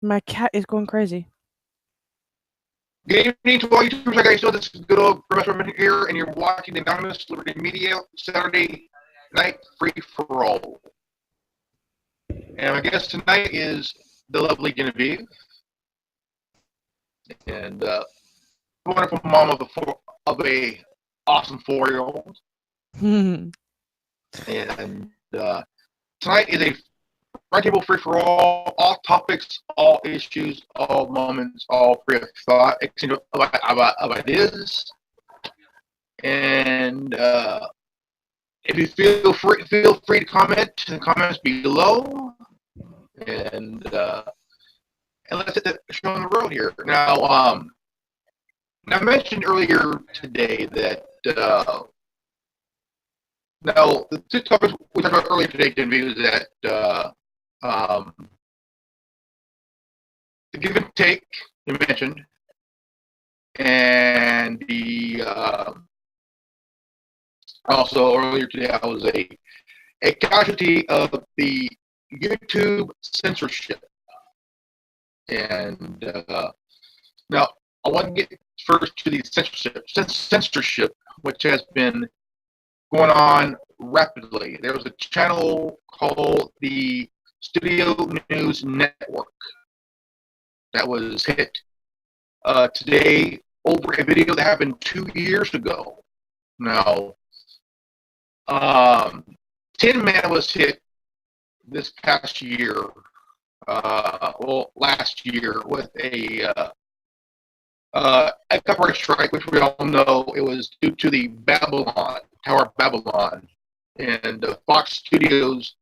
My cat is going crazy. Good evening to all YouTubers. I guys know this is good old Professor here, and you're watching the Anonymous Liberty Media Saturday Night Free for All. And my guest tonight is the lovely Genevieve, and wonderful mom of a awesome 4-year-old. And tonight is a roundtable free for all topics, all issues, all moments, all free of thought, exchange of ideas. And if you feel free to comment in the comments below, and let's hit the show on the road here. Now, I mentioned earlier today that now the two topics we talked about earlier today, Genevieve, is that the give and take you mentioned, and the also earlier today I was a casualty of the YouTube censorship. And now I want to get first to the censorship, which has been going on rapidly. There was a channel called the Studio News Network that was hit today over a video that happened 2 years ago. Now, Tin Man was hit this past year, last year, with a copyright strike, which we all know it was due to the Tower of Babylon, and Fox Studios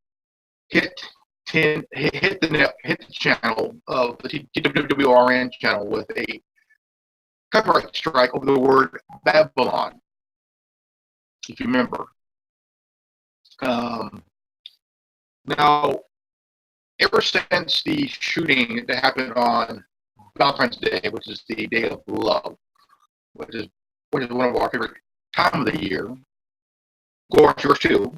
hit the channel of the TWRN channel with a copyright strike over the word Babylon, if you remember. Now, ever since the shooting that happened on Valentine's Day, which is the day of love, which is one of our favorite time of the year, of course yours too.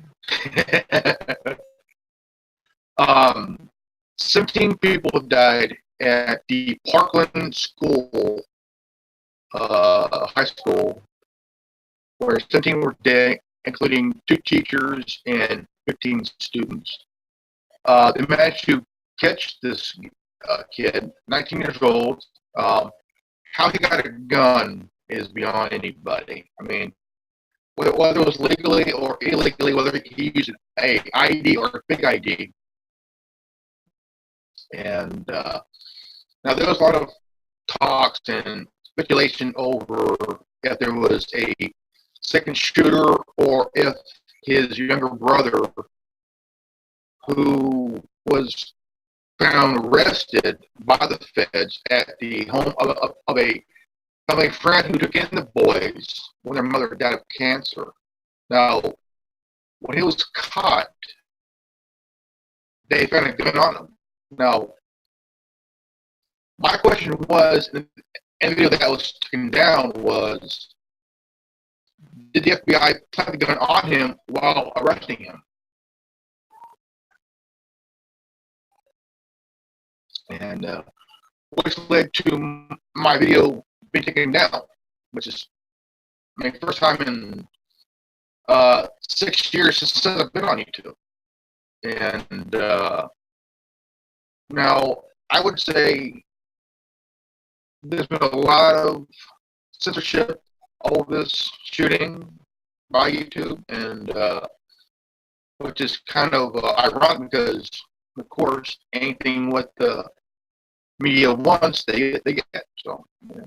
17 people have died at the Parkland School, high school, where 17 were dead, including 2 teachers and 15 students. They managed to catch this kid, 19 years old. How he got a gun is beyond anybody. I mean, whether it was legally or illegally, whether he used a ID or a fake ID. And now there was a lot of talks and speculation over if there was a second shooter or if his younger brother, who was found arrested by the feds at the home of a friend who took in the boys when their mother died of cancer. Now, when he was caught, they found a gun on him. Now, my question was, in the video that was taken down, was, did the FBI plant the gun on him while arresting him? And which led to my video being taken down, which is my first time in 6 years since I've been on YouTube. And now I would say there's been a lot of censorship over this shooting by YouTube, and which is kind of ironic because, of course, anything what the media wants, they get. So, yeah.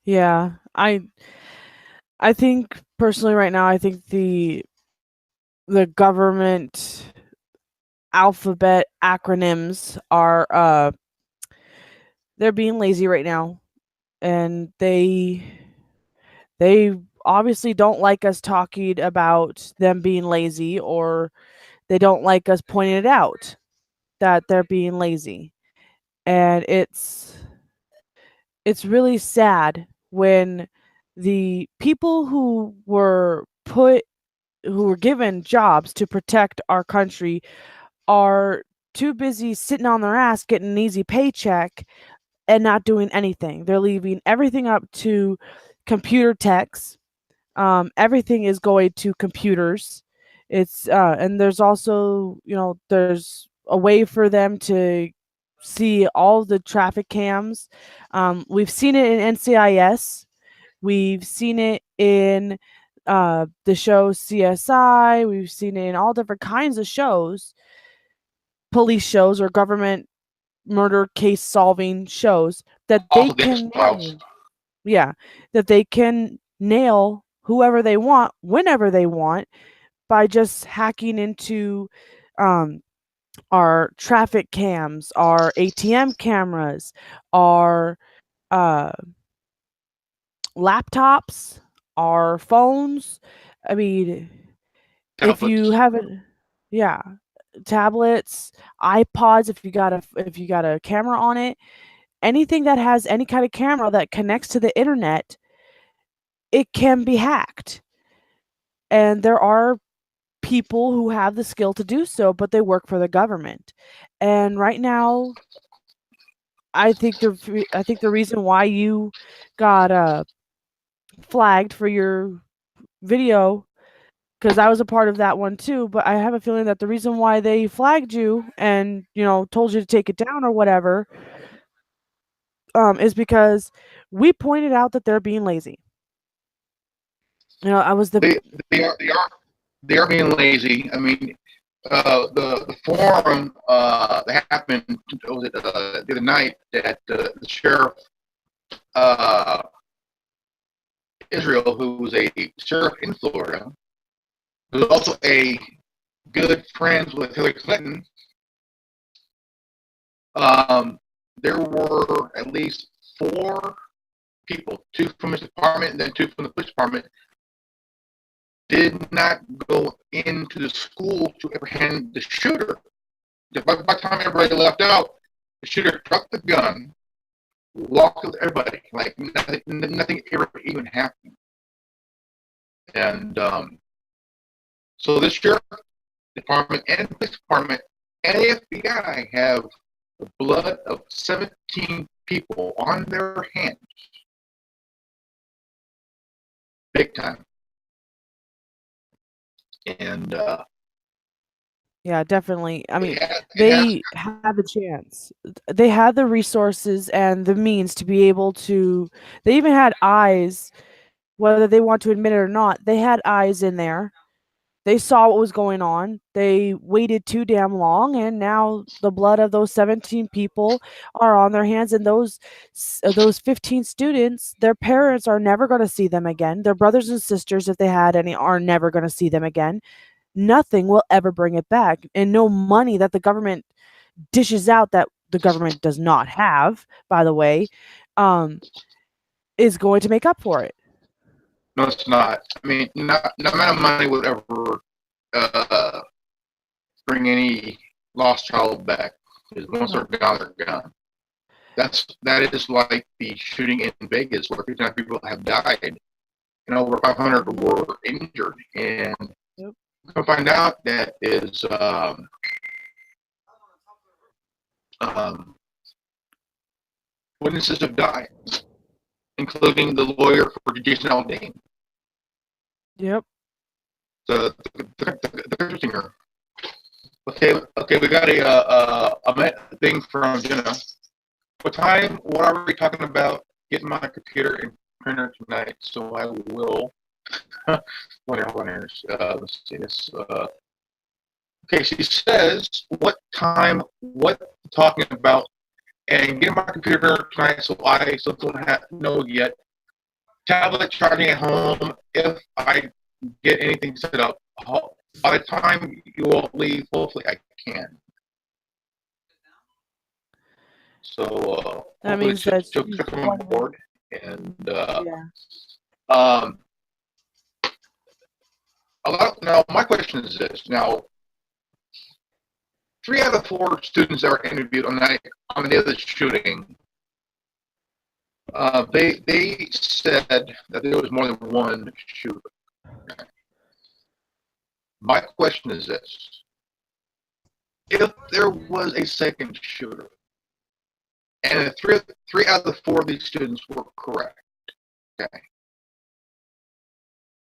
Yeah, I think personally right now, I think the government alphabet acronyms are they're being lazy right now, and they obviously don't like us talking about them being lazy, or they don't like us pointing it out that they're being lazy. And it's really sad when the people who were put who are given jobs to protect our country are too busy sitting on their ass getting an easy paycheck and not doing anything. They're leaving everything up to computer techs. Everything is going to computers. It's and there's also, there's a way for them to see all the traffic cams. We've seen it in NCIS. We've seen it in the show CSI. We've seen it in all different kinds of shows, police shows or government murder case solving shows that they Also, the can X-Files. yeah, that they can nail whoever they want whenever they want by just hacking into um our traffic cams, our ATM cameras, our uh laptops, our phones. I mean, if you Tablets. haven't, yeah, tablets, iPods, if you got a camera on it, anything that has any kind of camera that connects to the internet, it can be hacked. And there are people who have the skill to do so, but they work for the government. And right now, I think the reason why you got flagged for your video, because I was a part of that one too, but I have a feeling that the reason why they flagged you and, told you to take it down or whatever, is because we pointed out that they're being lazy. I was the They they are they are they are being lazy. I mean, the forum that happened was it the other night that the sheriff uh, Israel, who was a sheriff in Florida, who was also a good friends with Hillary Clinton. There were at least 4 people, 2 from his department and then 2 from the police department, did not go into the school to apprehend the shooter. By the time everybody left out, the shooter dropped the gun, walked with everybody like nothing ever even happened. And so the sheriff department and the police department and the FBI have the blood of 17 people on their hands. Big time. And Yeah, definitely. I mean, it has they had the chance. They had the resources and the means to be able to. They even had eyes, whether they want to admit it or not. They had eyes in there. They saw what was going on. They waited too damn long, and now the blood of those 17 people are on their hands. And those 15 students, their parents are never going to see them again. Their brothers and sisters, if they had any, are never going to see them again. Nothing will ever bring it back, and no money that the government dishes out, that the government does not have, by the way, um, is going to make up for it. no, it's not. I mean, no amount of money would ever uh, bring any lost child back. Because once they're gone, they're gone. That is like the shooting in Vegas, where 59 people have died and over 500 were injured, and Yep. come find out that is witnesses have died, including the lawyer for Jason Aldean, Yep. the singer. Okay, we got a thing from Jenna. What are we talking about? Getting my computer and printer tonight, so I will. Let's see this. Okay, she says, what time, what talking about, and get my computer tonight, so I don't know yet. Tablet charging at home, if I get anything set up. By the time you all leave, hopefully I can. So That hopefully means that she'll she's come on board. And yeah. Now my question is this: now, 3 out of 4 students that were interviewed on the day of the shooting, they said that there was more than one shooter. My question is this. If there was a second shooter, and three out of the four of these students were correct, okay,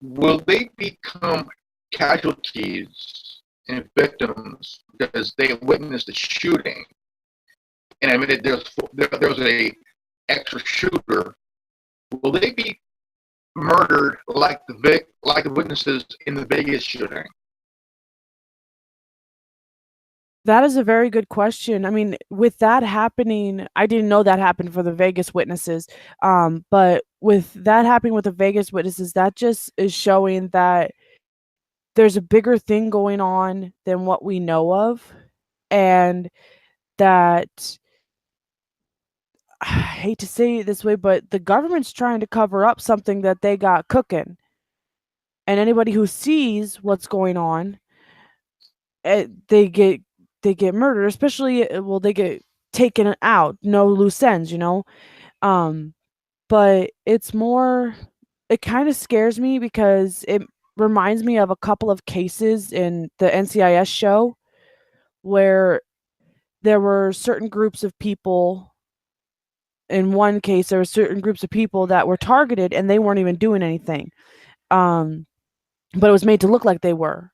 will they become casualties and victims because they witnessed a shooting and admitted there was a extra shooter? Will they be murdered like the witnesses in the Vegas shooting? That is a very good question. I mean, with that happening, I didn't know that happened for the Vegas witnesses. But with that happening with the Vegas witnesses, that just is showing that there's a bigger thing going on than what we know of, and that I hate to say it this way, but the government's trying to cover up something that they got cooking. And anybody who sees what's going on, they get murdered, especially well, they get taken out, no loose ends, you know. Um, but it's more, it kind of scares me because it reminds me of a couple of cases in the NCIS show where there were certain groups of people. In one case, there were certain groups of people that were targeted and they weren't even doing anything. Um, but it was made to look like they were.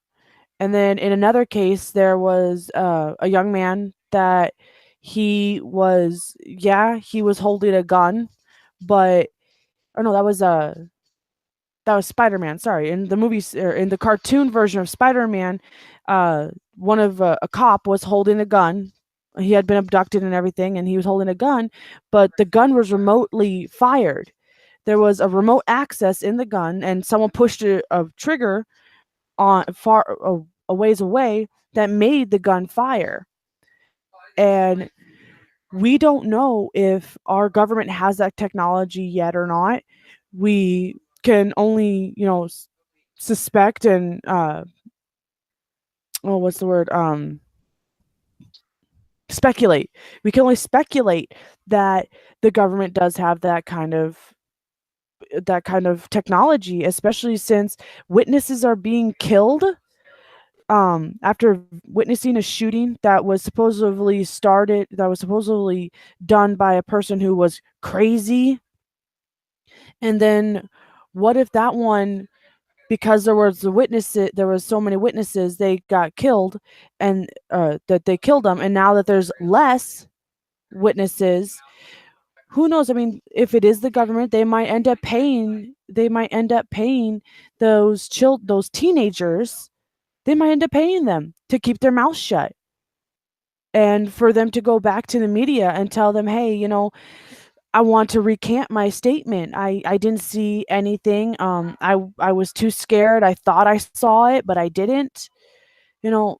And then in another case, there was a young man that he was holding a gun, but oh no, that was Spider-Man. Sorry, in the movies or in the cartoon version of Spider-Man, one of a cop was holding a gun. He had been abducted and everything, and he was holding a gun, but the gun was remotely fired. There was a remote access in the gun, and someone pushed a trigger on far a ways away that made the gun fire. And we don't know if our government has that technology yet or not. We can only, suspect and oh, what's the word? Speculate. We can only speculate that the government does have that kind of technology, especially since witnesses are being killed after witnessing a shooting that was supposedly done by a person who was crazy. And then what if that one, because there was so many witnesses, they got killed, and that they killed them, and now that there's less witnesses, who knows? I mean, if it is the government, they might end up paying those teenagers. They might end up paying them to keep their mouth shut, and for them to go back to the media and tell them, hey, I want to recant my statement. I didn't see anything. I was too scared. I thought I saw it, but I didn't. You know,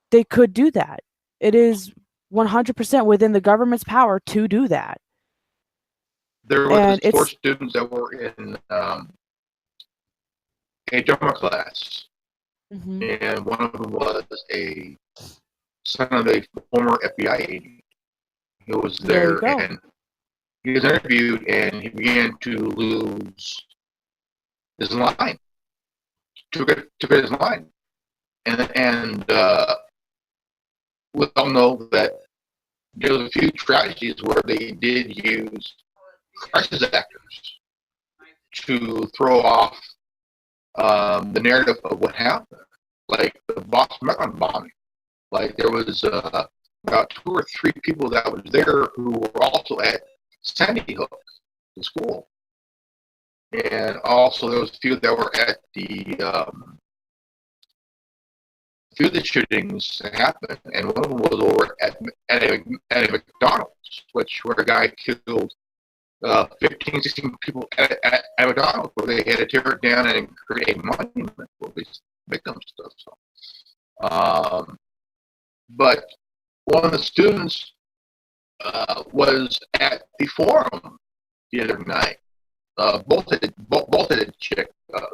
they could do that. It is 100% within the government's power to do that. There was And four it's students that were in a drama class, mhm, and one of them was a son of a former FBI agent who was there you there, go. and he was interviewed, and he began to lose his line. Took his line, and we all know that there was a few tragedies where they did use crisis actors to throw off the narrative of what happened, like the Boston Marathon bombing. Like there was about two or three people that was there who were also at Sandy Hook, the school, and also there was a few that were at few of the shootings that happened, and one of them was over at a McDonald's, where a guy killed 15, 16 people at McDonald's, where they had to tear it down and create a monument for these victims. Stuff. So, but one of the students was at the forum the other night. Both had a chick,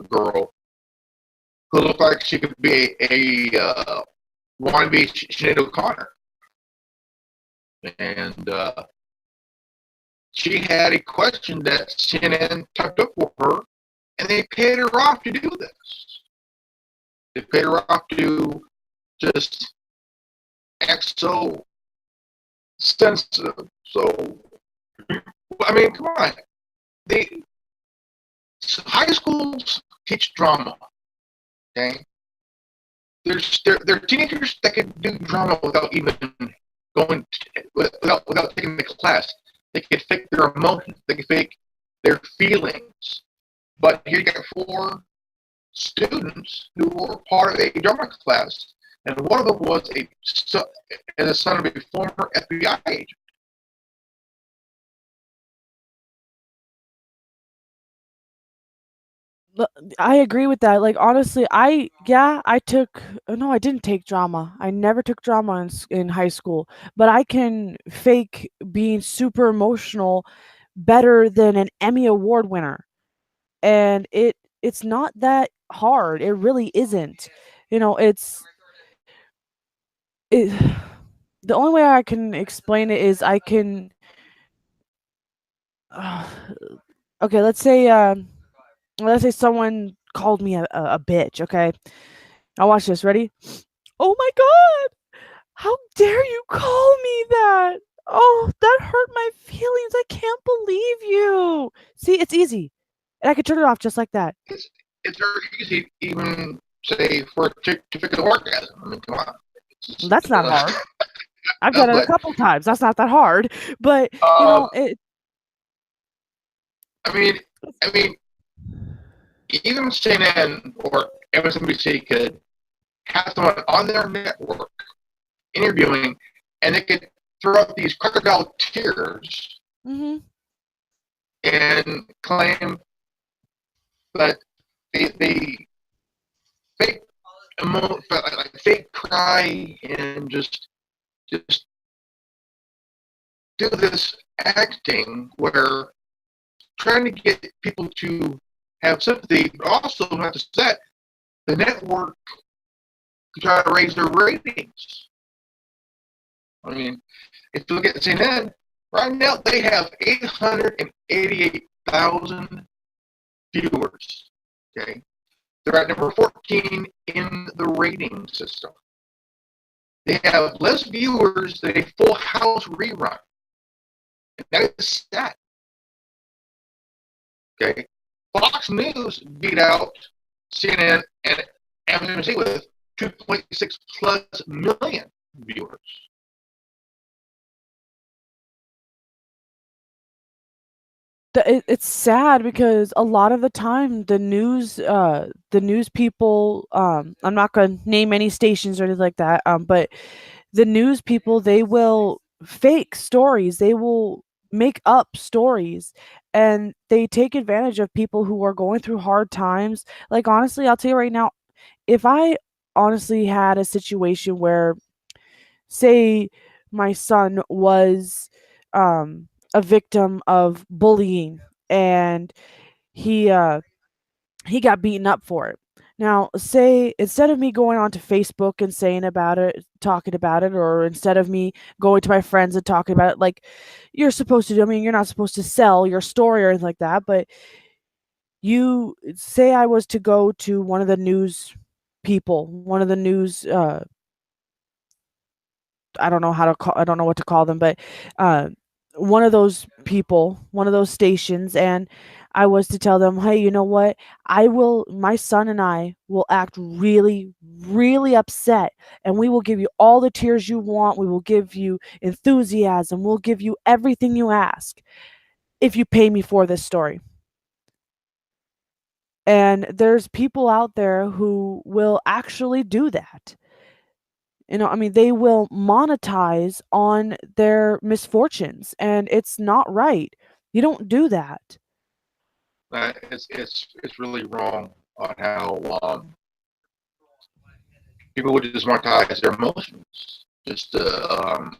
girl, who looked like she could be a wannabe Sinead O'Connor, and she had a question that CNN typed up for her, and they paid her off to do this. They better off to just act so sensitive. So, I mean, come on. They high schools teach drama. Okay, there are teenagers that can do drama without even going without taking the class. They can fake their emotions. They can fake their feelings. But here you got 4 students who were part of a drama class, and one of them was the son of a former FBI agent. I agree with that. Like honestly, I took no, I didn't take drama. I never took drama in high school, but I can fake being super emotional better than an Emmy Award winner. And it's not that hard. It really isn't. You know, it the only way I can explain it is I can uh, okay, let's say someone called me a bitch, okay? Now watch this, ready? Oh my god! How dare you call me that? Oh, that hurt my feelings. I can't believe you. See, it's easy. And I can turn it off just like that. It's it's very easy, even say for a chick to fake an orgasm. I mean, come on. Well, that's not hard. I've done it a But couple times. That's not that hard. But, um, it I mean, I mean, even CNN or MSNBC could have someone on their network interviewing, and they could throw out these crocodile tears mhm. and claim that they fake like fake cry and just do this acting where trying to get people to have sympathy, but also not to set the network to try to raise their ratings. I mean, if you look at CNN, right now they have 888,000 viewers. Okay, they're at number 14 in the rating system. They have less viewers than a Full House rerun. And that is sad. Okay, Fox News beat out CNN and MSNBC with 2.6 plus million viewers. It's sad because a lot of the time the news people, I'm not gonna name any stations or anything like that, but the news people, they will fake stories. They will make up stories, and they take advantage of people who are going through hard times. Like honestly, I'll tell you right now, if I honestly had a situation where, say, my son was a victim of bullying and he uh he got beaten up for it. Now, say instead of me going onto Facebook and saying about it, talking about it, or instead of me going to my friends and talking about it, like you're supposed to do, I mean, you're not supposed to sell your story or anything like that, but you say I was to go to one of the news people, one of the news, I don't know what to call them, but uh, one of those people, one of those stations, and I was to tell them, hey, you know what? My son and I will act really, really upset, and we will give you all the tears you want. We will give you enthusiasm. We'll give you everything you ask if you pay me for this story. And there's people out there who will actually do that. I mean, they will monetize on their misfortunes, and it's not right. You don't do that. It's really wrong on how people would just monetize their emotions, just to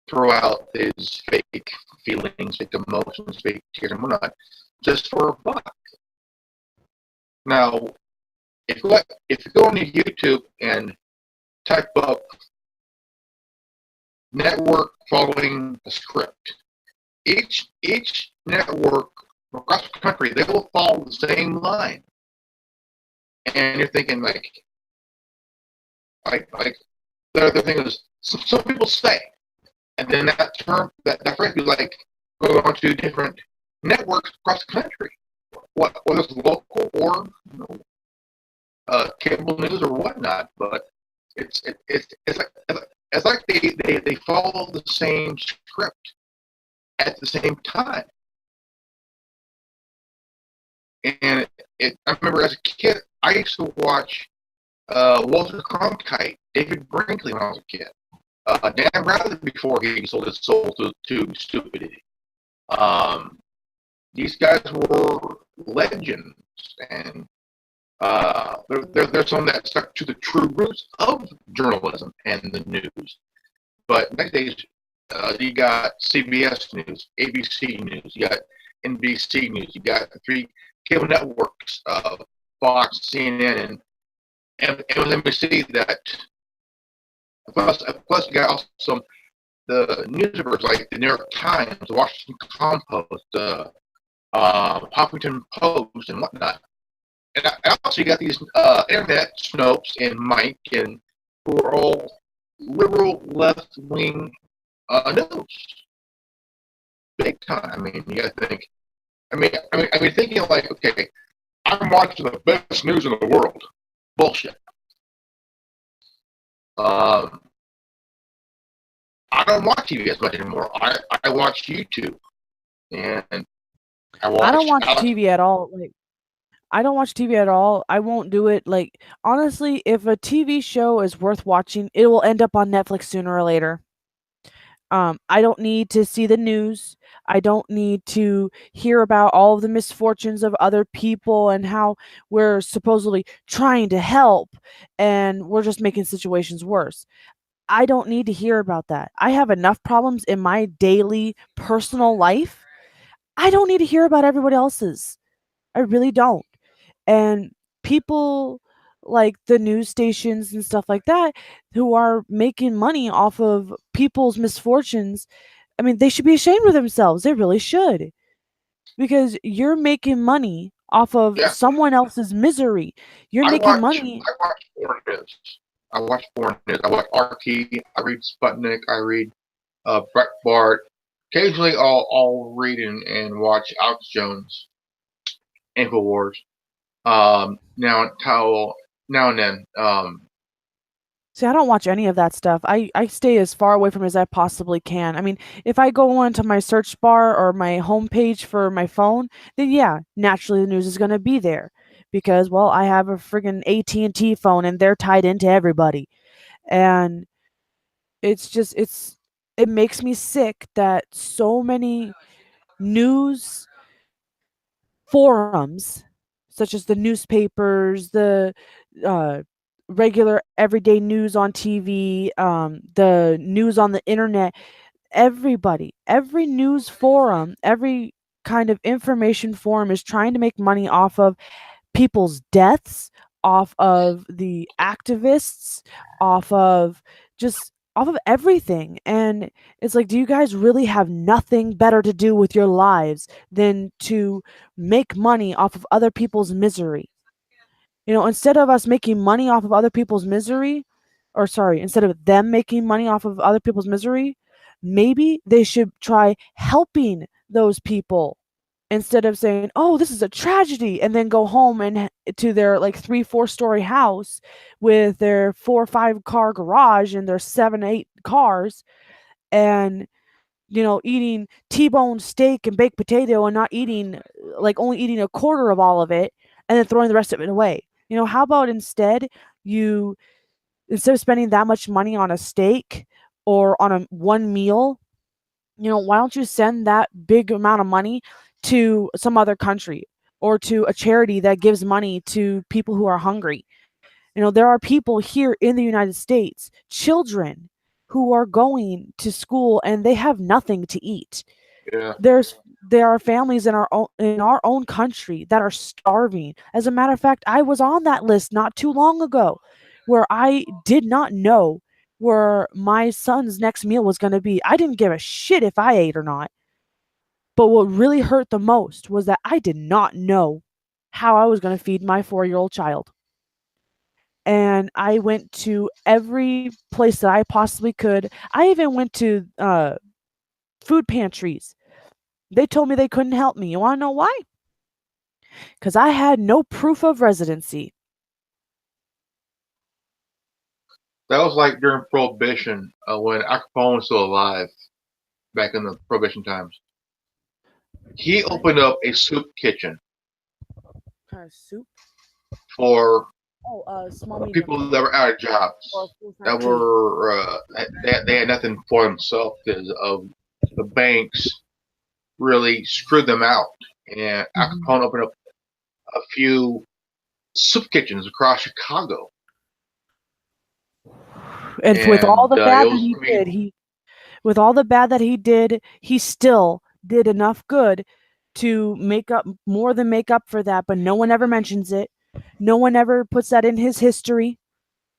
throw out these fake feelings, fake emotions, fake tears and whatnot, just for a buck. Now, if you go on YouTube and type up network following a script, each network across the country, they will follow the same line. and you're thinking like the other thing is some people say, and then that term that phrase be like go on to different networks across the country, whether it's local or cable news or whatnot. But it's like they follow the same script at the same time. And I remember as a kid, I used to watch Walter Cronkite, David Brinkley when I was a kid. Dan Bradley before he sold his soul to stupidity. These guys were legends, and they're some that stuck to the true roots of journalism and the news. But nowadays, you got CBS News, ABC News, you got NBC News, you got the three cable networks, Fox, CNN, and MSNBC. That plus you got also the newspapers like the New York Times, the Washington Compost, the Huffington Post, and whatnot. And also you got these internet Snopes and Mike, and who are all liberal left wing news, big time. I mean, you got to think. I mean, thinking like, okay, I'm watching the best news in the world. Bullshit. I don't watch TV as much anymore. I watch YouTube, and I don't watch TV at all. Like, I don't watch TV at all. I won't do it. Like, honestly, if a TV show is worth watching, it will end up on Netflix sooner or later. I don't need to see the news. I don't need to hear about all of the misfortunes of other people and how we're supposedly trying to help and we're just making situations worse. I don't need to hear about that. I have enough problems in my daily personal life. I don't need to hear about everybody else's. I really don't. And people like the news stations and stuff like that who are making money off of people's misfortunes, I mean, they should be ashamed of themselves. They really should. Because you're making money off of someone else's misery. You're making money. I watch foreign news. I watch foreign news. I watch RT. I read Sputnik. I read Breitbart. Occasionally, I'll read and watch Alex Jones, Infowars. Now and then. See, I don't watch any of that stuff. I stay as far away from it as I possibly can. I mean, if I go onto my search bar or my homepage for my phone, then yeah, naturally the news is going to be there because, well, I have a friggin' AT&T phone and they're tied into everybody. And it makes me sick that so many news forums, such as the newspapers, the regular everyday news on TV, the news on the internet, every news forum, every kind of information forum is trying to make money off of people's deaths, off of the activists, off of everything. And it's like, do you guys really have nothing better to do with your lives than to make money off of other people's misery? Instead of us making money off of other people's misery, or sorry, instead of them making money off of other people's misery, maybe they should try helping those people instead of saying, "Oh, this is a tragedy," and then go home and to their like 3-4 story house with their 4 or 5 car garage and their 7-8 cars, and eating T-bone steak and baked potato and not eating, like, only eating a quarter of all of it and then throwing the rest of it away. How about instead of spending that much money on a steak or on one meal, why don't you send that big amount of money to some other country or to a charity that gives money to people who are hungry? There are people here in the United States, children who are going to school and they have nothing to eat. Yeah. There are families in our own country that are starving. As a matter of fact, I was on that list not too long ago where I did not know where my son's next meal was going to be. I didn't give a shit if I ate or not. But what really hurt the most was that I did not know how I was going to feed my 4-year-old child. and I went to every place that I possibly could. I even went to food pantries. They told me they couldn't help me. You want to know why? Because I had no proof of residency. That was like during Prohibition, when Al Capone was still alive, back in the Prohibition times. He opened up a soup kitchen Soup? for Small medium. people that were out of jobs, that were they had nothing for themselves because of the banks really screwed them out. And Al Capone opened up a few soup kitchens across Chicago. And with all the bad that he did, with all the bad that he did, he still did enough good to make up more than make up for that. But no one ever mentions it. No one ever puts that in his history.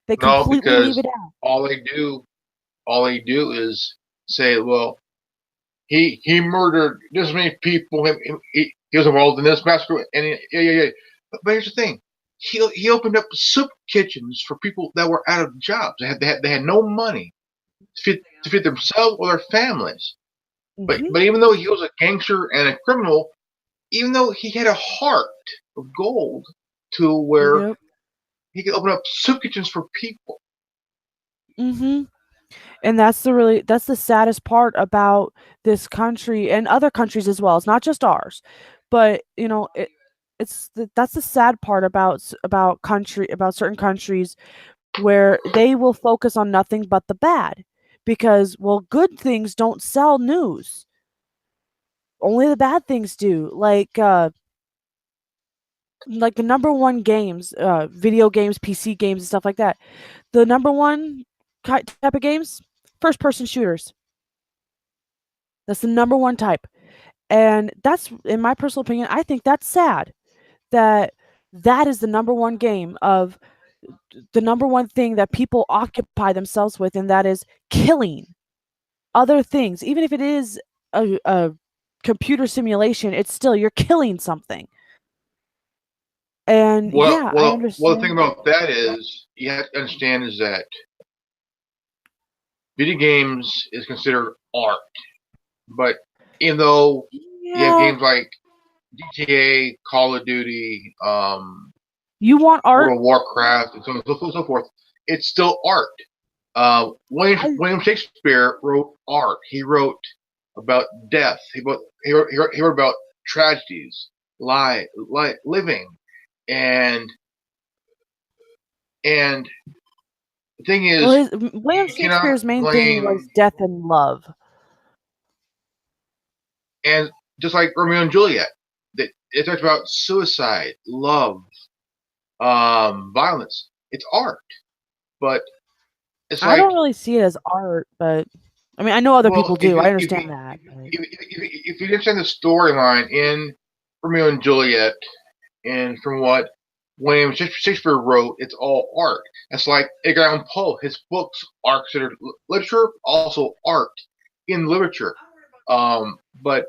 They completely leave it out. All they do is say, well, he murdered this many people. He was involved in this massacre, and yeah. But here's the thing: he opened up soup kitchens for people that were out of jobs. They had no money to feed themselves or their families. But even though he was a gangster and a criminal, even though he had a heart of gold, to where he could open up soup kitchens for people. And that's the saddest part about this country and other countries as well. It's not just ours, but you know, that's the sad part about certain countries where they will focus on nothing but the bad, because well, good things don't sell news. Only the bad things do. Like the number one games, video games, PC games, and stuff like that. The number one type of games, first person shooters. That's the number one type. And that's, in my personal opinion, I think that's sad that is the number one game of the number one thing that people occupy themselves with, and that is killing other things. Even if it is a computer simulation, it's still, you're killing something. And I understand. Well, the thing about that is, you have to understand is that video games is considered art. But even though you have games like GTA, Call of Duty, you want art? World of Warcraft, and so on and so forth, it's still art. William Shakespeare wrote art. He wrote about death. He wrote about tragedies, living, and the thing is, William Shakespeare's main thing was death and love. And just like Romeo and Juliet, it talks about suicide, love, violence. It's art, but it's like, I don't really see it as art, but I mean, I know other people do. I understand that. If you understand the storyline in Romeo and Juliet, and from what William Shakespeare wrote, it's all art. It's like Edgar Allan Poe. His books are considered literature, also art in literature. But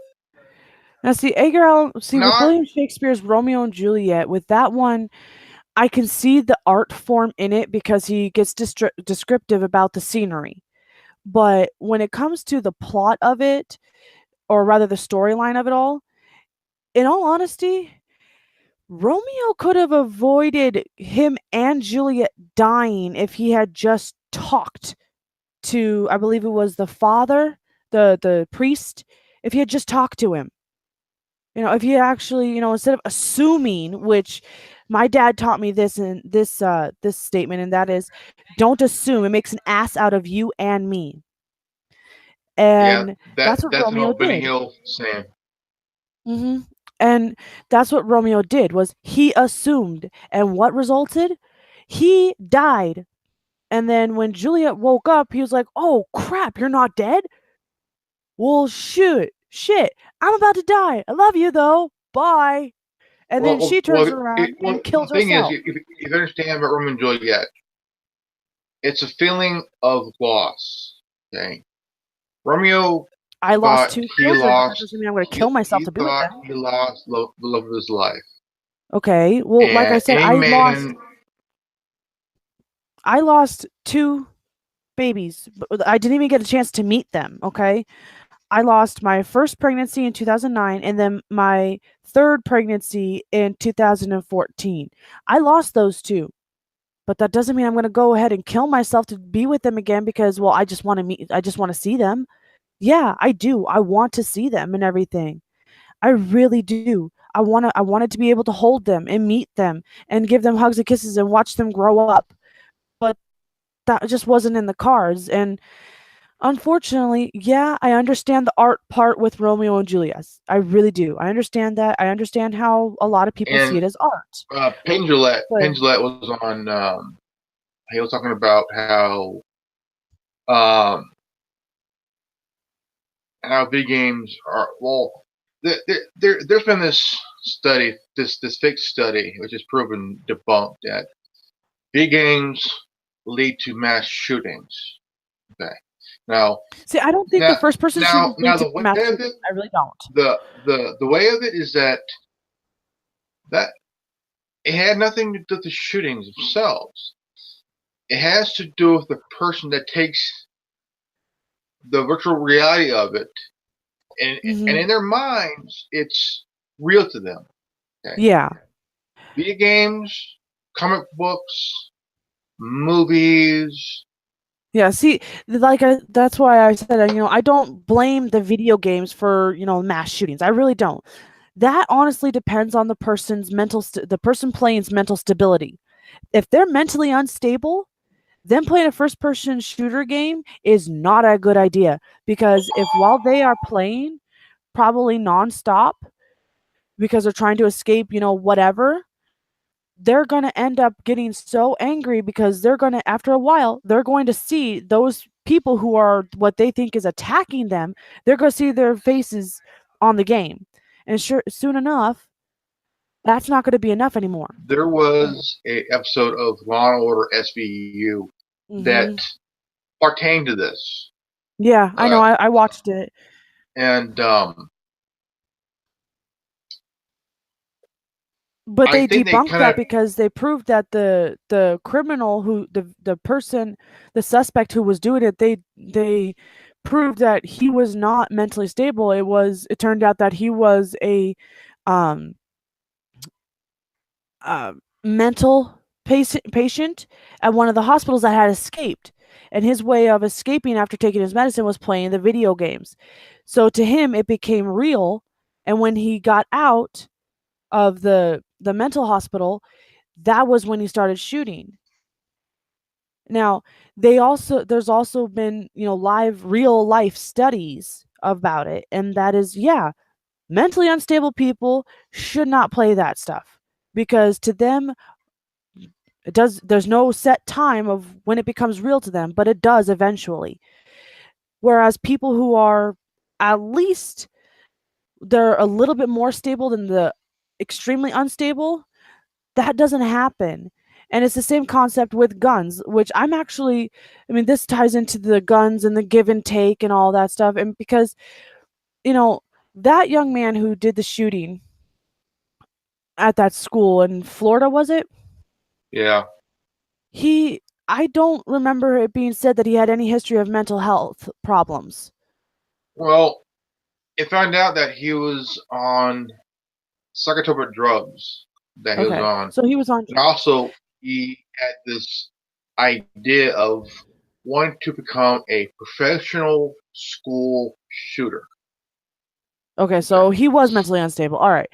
now, with William Shakespeare's Romeo and Juliet, with that one, I can see the art form in it because he gets descriptive about the scenery. But when it comes to the plot of it, or rather the storyline of it all, in all honesty, Romeo could have avoided him and Juliet dying if he had just talked to, I believe it was the father, the priest, if he had just talked to him. You know, if he actually, you know, instead of assuming, which my dad taught me this in this statement, and that is, don't assume. It makes an ass out of you and me. And that's what Romeo did. Benny Hill saying. And that's what Romeo did, was he assumed. And what resulted? He died. And then when Juliet woke up, he was like, oh, crap, you're not dead? Well, shit, I'm about to die. I love you, though. Bye. And then she turns around and kills herself. The thing is, if you understand about Romeo and Juliet, it's a feeling of loss. Okay, Romeo. I lost 2 children. That doesn't mean I'm going to kill myself to be with them. He lost the love of his life. Okay, well, like I said, I lost. I lost two babies. I didn't even get a chance to meet them. Okay. I lost my first pregnancy in 2009 and then my third pregnancy in 2014. I lost those two. But that doesn't mean I'm going to go ahead and kill myself to be with them again because, well, I just want to see them. Yeah, I do. I want to see them and everything. I really do. I wanted to be able to hold them and meet them and give them hugs and kisses and watch them grow up. But that just wasn't in the cards. And unfortunately, yeah, I understand the art part with Romeo and Juliet. I really do. I understand that. I understand how a lot of people see And it as art. Penn But Jillette was on. He was talking about um, how video games are. Well, there's been this study, this fake study, which has proven debunked that video games lead to mass shootings. Okay. Now, see, I don't think the now, first person now, shootings now, lead to the way mass of shootings. it, I really don't. the way of it is that it had nothing to do with the shootings themselves. It has to do with the person that takes the virtual reality of it, and Hmm. in their minds, it's real to them. Okay, Yeah. video games, comic books, movies. Yeah, see, that's why I said, I don't blame the video games for, mass shootings. I really don't. That honestly depends on the person playing's mental stability. If they're mentally unstable, then playing a first person shooter game is not a good idea because if while they are playing probably nonstop because they're trying to escape, whatever, they're going to end up getting so angry because they're going to, after a while, they're going to see those people who are what they think is attacking them. They're going to see their faces on the game. And sure, soon enough, that's not going to be enough anymore. There was a episode of Law and Order SVU that Hmm. pertained to this, Yeah, I know. uh, I watched it. and But I they think they debunked kind that of because they proved that the criminal who the person the suspect who was doing it they proved that he was not mentally stable. It turned out that he was a um mental patient at one of the hospitals that had escaped, and his way of escaping after taking his medicine was playing the video games. So to him it became real, and when he got out of the mental hospital, that was when he started shooting. Now, there's also been, live real life studies about it, and that is, yeah, mentally unstable people should not play that stuff because to them there's no set time of when it becomes real to them, but it does eventually. Whereas people who are at least they're a little bit more stable than the extremely unstable, that doesn't happen. And it's the same concept with guns, which this ties into the guns and the give and take and all that stuff. And because, you know, that young man who did the shooting at that school in Florida, was it? yeah. He, I don't remember it being said that he had any history of mental health problems. Well, it found out that he was on psychotropic drugs that he was Okay. on, So he was on. and also he had this idea of wanting to become a professional school shooter. Okay. So he was mentally unstable. All right.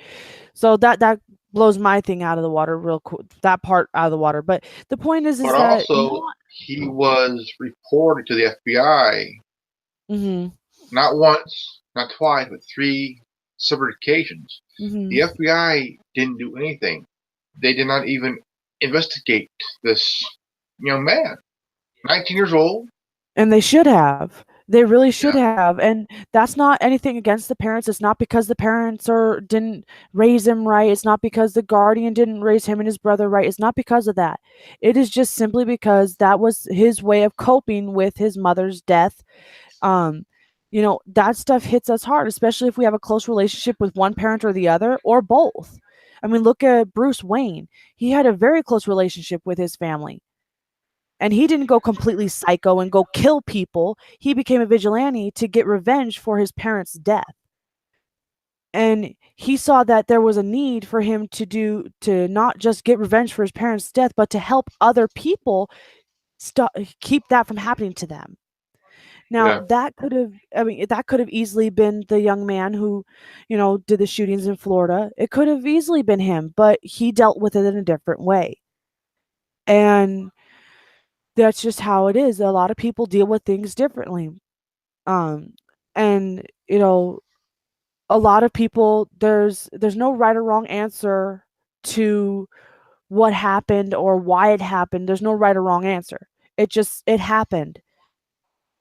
So that blows my thing out of the water real quick. That part out of the water. But the point is But that also, he was reported to the FBI mm-hmm, not once, not twice, but three separate occasions. mm-hmm. The FBI didn't do anything. They did not even investigate this young man, 19 years old. And they should have. They really should Yeah, have. And that's not anything against the parents. It's not because the parents didn't raise him right. It's not because the guardian didn't raise him and his brother right. It's not because of that. It is just simply because that was his way of coping with his mother's death. Um, that stuff hits us hard, especially if we have a close relationship with one parent or the other or both. Look at Bruce Wayne. He had a very close relationship with his family. And he didn't go completely psycho and go kill people. He became a vigilante to get revenge for his parents' death. And he saw that there was a need for him to not just get revenge for his parents' death, but to help other people keep that from happening to them. Now, Yeah. that could have, I mean, that could have easily been the young man who, did the shootings in Florida. It could have easily been him, but he dealt with it in a different way. And that's just how it is. A lot of people deal with things differently. Um, and, a lot of people, there's no right or wrong answer to what happened or why it happened. There's no right or wrong answer. It happened.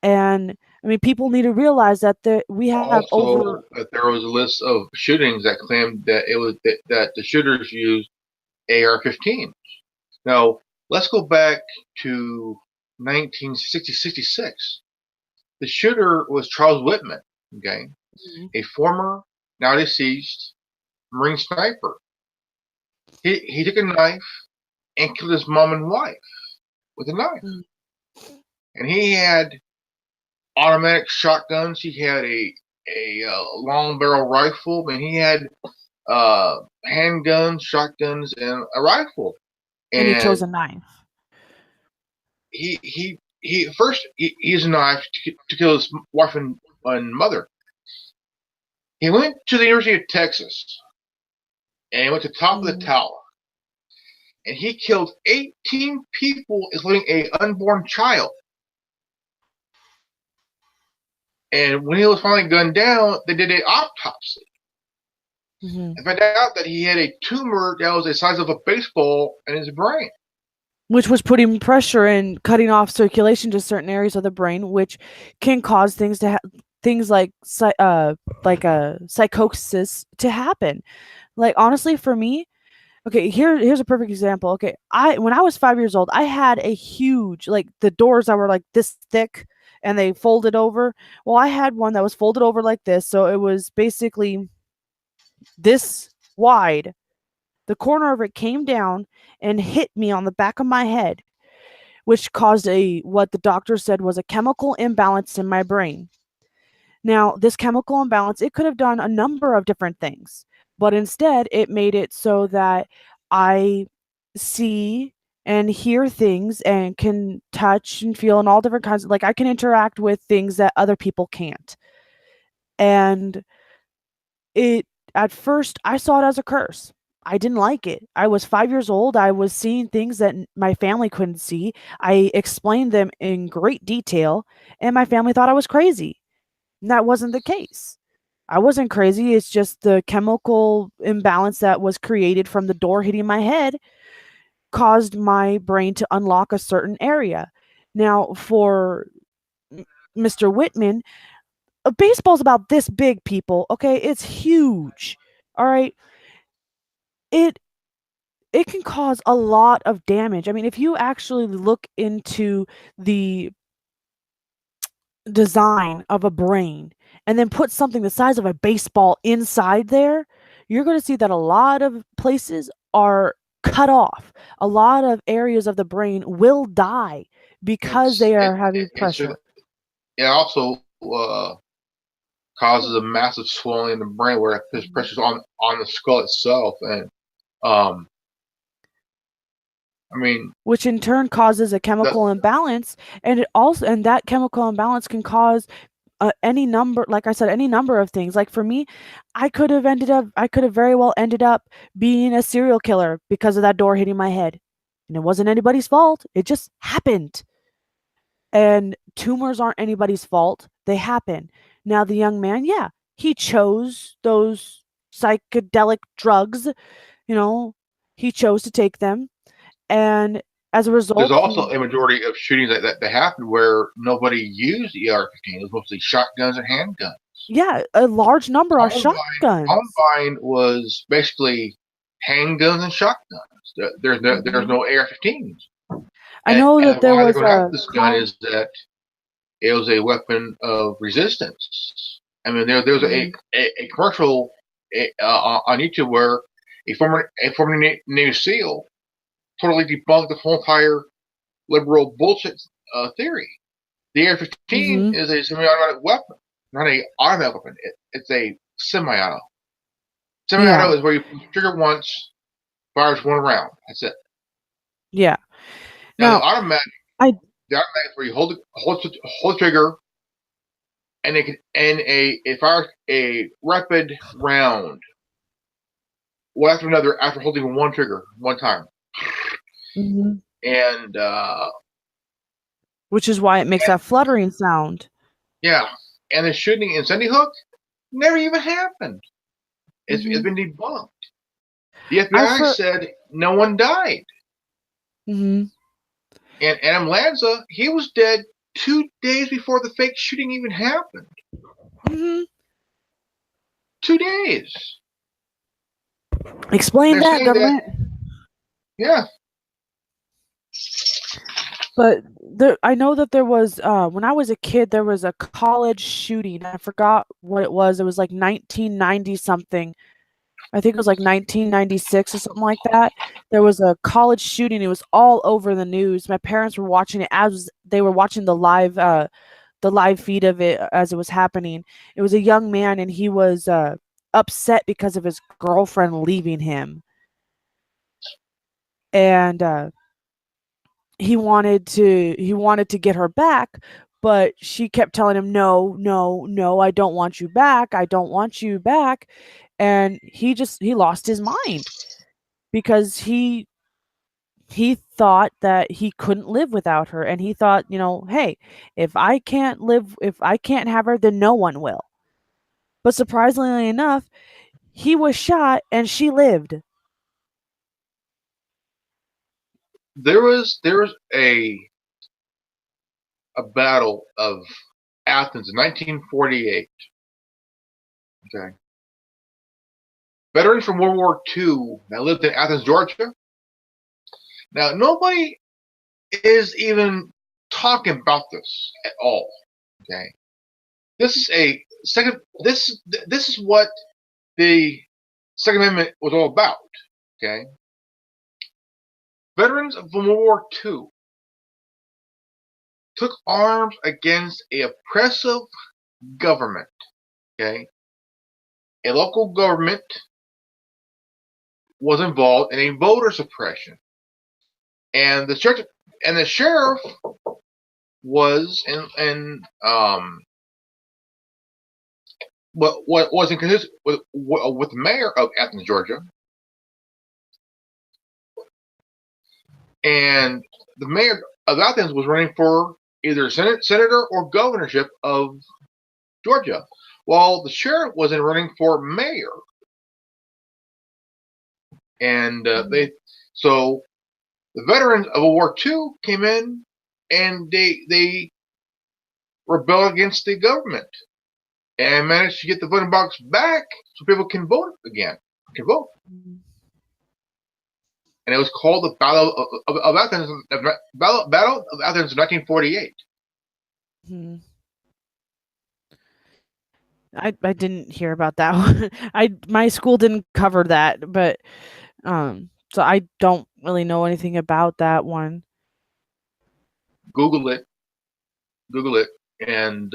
And I mean, people need to realize that we have over. Also, there was a list of shootings that claimed that it was that the shooters used AR-15. Now, let's go back to 1966. The shooter was Charles Whitman, okay, a former, now deceased, Marine sniper. He took a knife and killed his mom and wife with a knife. Mm. And he had automatic shotguns. He had a long barrel rifle, and he had handguns, shotguns, and a rifle. And he chose a And knife. he first he used a knife to kill his wife and mother. He went to the University of Texas and he went to the top of the tower, and he killed 18 people, including a unborn child. And when he was finally gunned down, they did an autopsy. Mm-hmm. And found out that he had a tumor that was the size of a baseball in his brain. Which was putting pressure and cutting off circulation to certain areas of the brain, which can cause things like psychosis to happen. Like, honestly, for me, okay, here's a perfect example. Okay, when I was 5 years old, I had a huge, like, the doors that were like this thick and they folded over. Well, I had one that was folded over like this, so it was basically this wide. The corner of it came down and hit me on the back of my head, which caused what the doctor said was a chemical imbalance in my brain. Now, this chemical imbalance, it could have done a number of different things, but instead it made it so that I see and hear things and can touch and feel and all different kinds of, like, I can interact with things that other people can't. And at first I saw it as a curse. I didn't like it. I was 5 years old. I was seeing things that my family couldn't see. I explained them in great detail, and my family thought I was crazy. And that wasn't the case. I wasn't crazy. It's just the chemical imbalance that was created from the door hitting my head caused my brain to unlock a certain area. Now, for Mr. Whitman, a baseball's about this big, people. Okay, it's huge. All right, it it can cause a lot of damage. I mean, if you actually look into the design of a brain and then put something the size of a baseball inside there, you're going to see that a lot of places are cut off. A lot of areas of the brain will die because they are having pressure. It also causes a massive swelling in the brain where there's pressures on the skull itself, and I mean, which in turn causes a chemical imbalance, and that chemical imbalance can cause any number, like I said, any number of things. Like, for me, I could have very well ended up being a serial killer because of that door hitting my head. And it wasn't anybody's fault. It just happened. And tumors aren't anybody's fault. They happen. Now, the young man, yeah, he chose those psychedelic drugs, he chose to take them. And as a result, there's also a majority of shootings that happened where nobody used AR-15. It was mostly shotguns and handguns. Yeah, a large number are shotguns. Columbine was basically handguns and shotguns. There's no AR-15s. I know that there was this gun is that it was a weapon of resistance. I mean, there was a commercial on YouTube where a former Navy SEAL totally debunked the whole entire liberal bullshit theory. The AR-15 Mhm. is a semi-automatic weapon, not a automatic weapon. It's a semi-auto. Yeah. Semi-auto is where you trigger once, fires one round. That's it. Yeah. Now Now, I the automatic is where you hold the trigger, and it fires a rapid round, one after another, after holding one trigger one time. Mhm. And Which is why it makes that fluttering sound. yeah, and the shooting in Sandy Hook never even happened. It's Mhm. been debunked. The I've FBI heard. said no one died. Mhm. And Adam Lanza, he was dead 2 days before the fake shooting even happened. Mhm. 2 days. Explain They're that, saying that, government. yeah, But I know that there was when I was a kid, there was a college shooting. I forgot what it was. It was like 1990 something. I think it was like 1996 or something like that. There was a college shooting. It was all over the news. My parents were watching it as they were watching the live feed of it as it was happening. It was a young man, and he was upset because of his girlfriend leaving him, and he wanted to get her back, but she kept telling him, no, no, no, I don't want you back, I don't want you back. And he lost his mind because he thought that he couldn't live without her, and he thought, hey, if I can't have her, then no one will. But surprisingly enough, he was shot and she lived. there was a battle of Athens in 1948. Okay, veterans from World War II that lived in Athens, Georgia. Now nobody is even talking about this at all. Okay, this is a second. This is what the Second Amendment was all about. Okay, veterans from World War II took arms against a oppressive government. Okay, a local government was involved in a voter suppression, and the sheriff was what was inconsistent with the mayor of Athens, Georgia, and the mayor of Athens was running for either senator or governorship of Georgia, while the sheriff wasn't running for mayor. And Mhm. they so the veterans of World War II came in and they rebelled against the government and managed to get the voting box back so people can vote again, can vote. Mhm. And it was called the of Athens, Battle of Athens in 1948. Mhm. I didn't hear about that one. My school didn't cover that, but so I don't really know anything about that one. Google it, Google it, and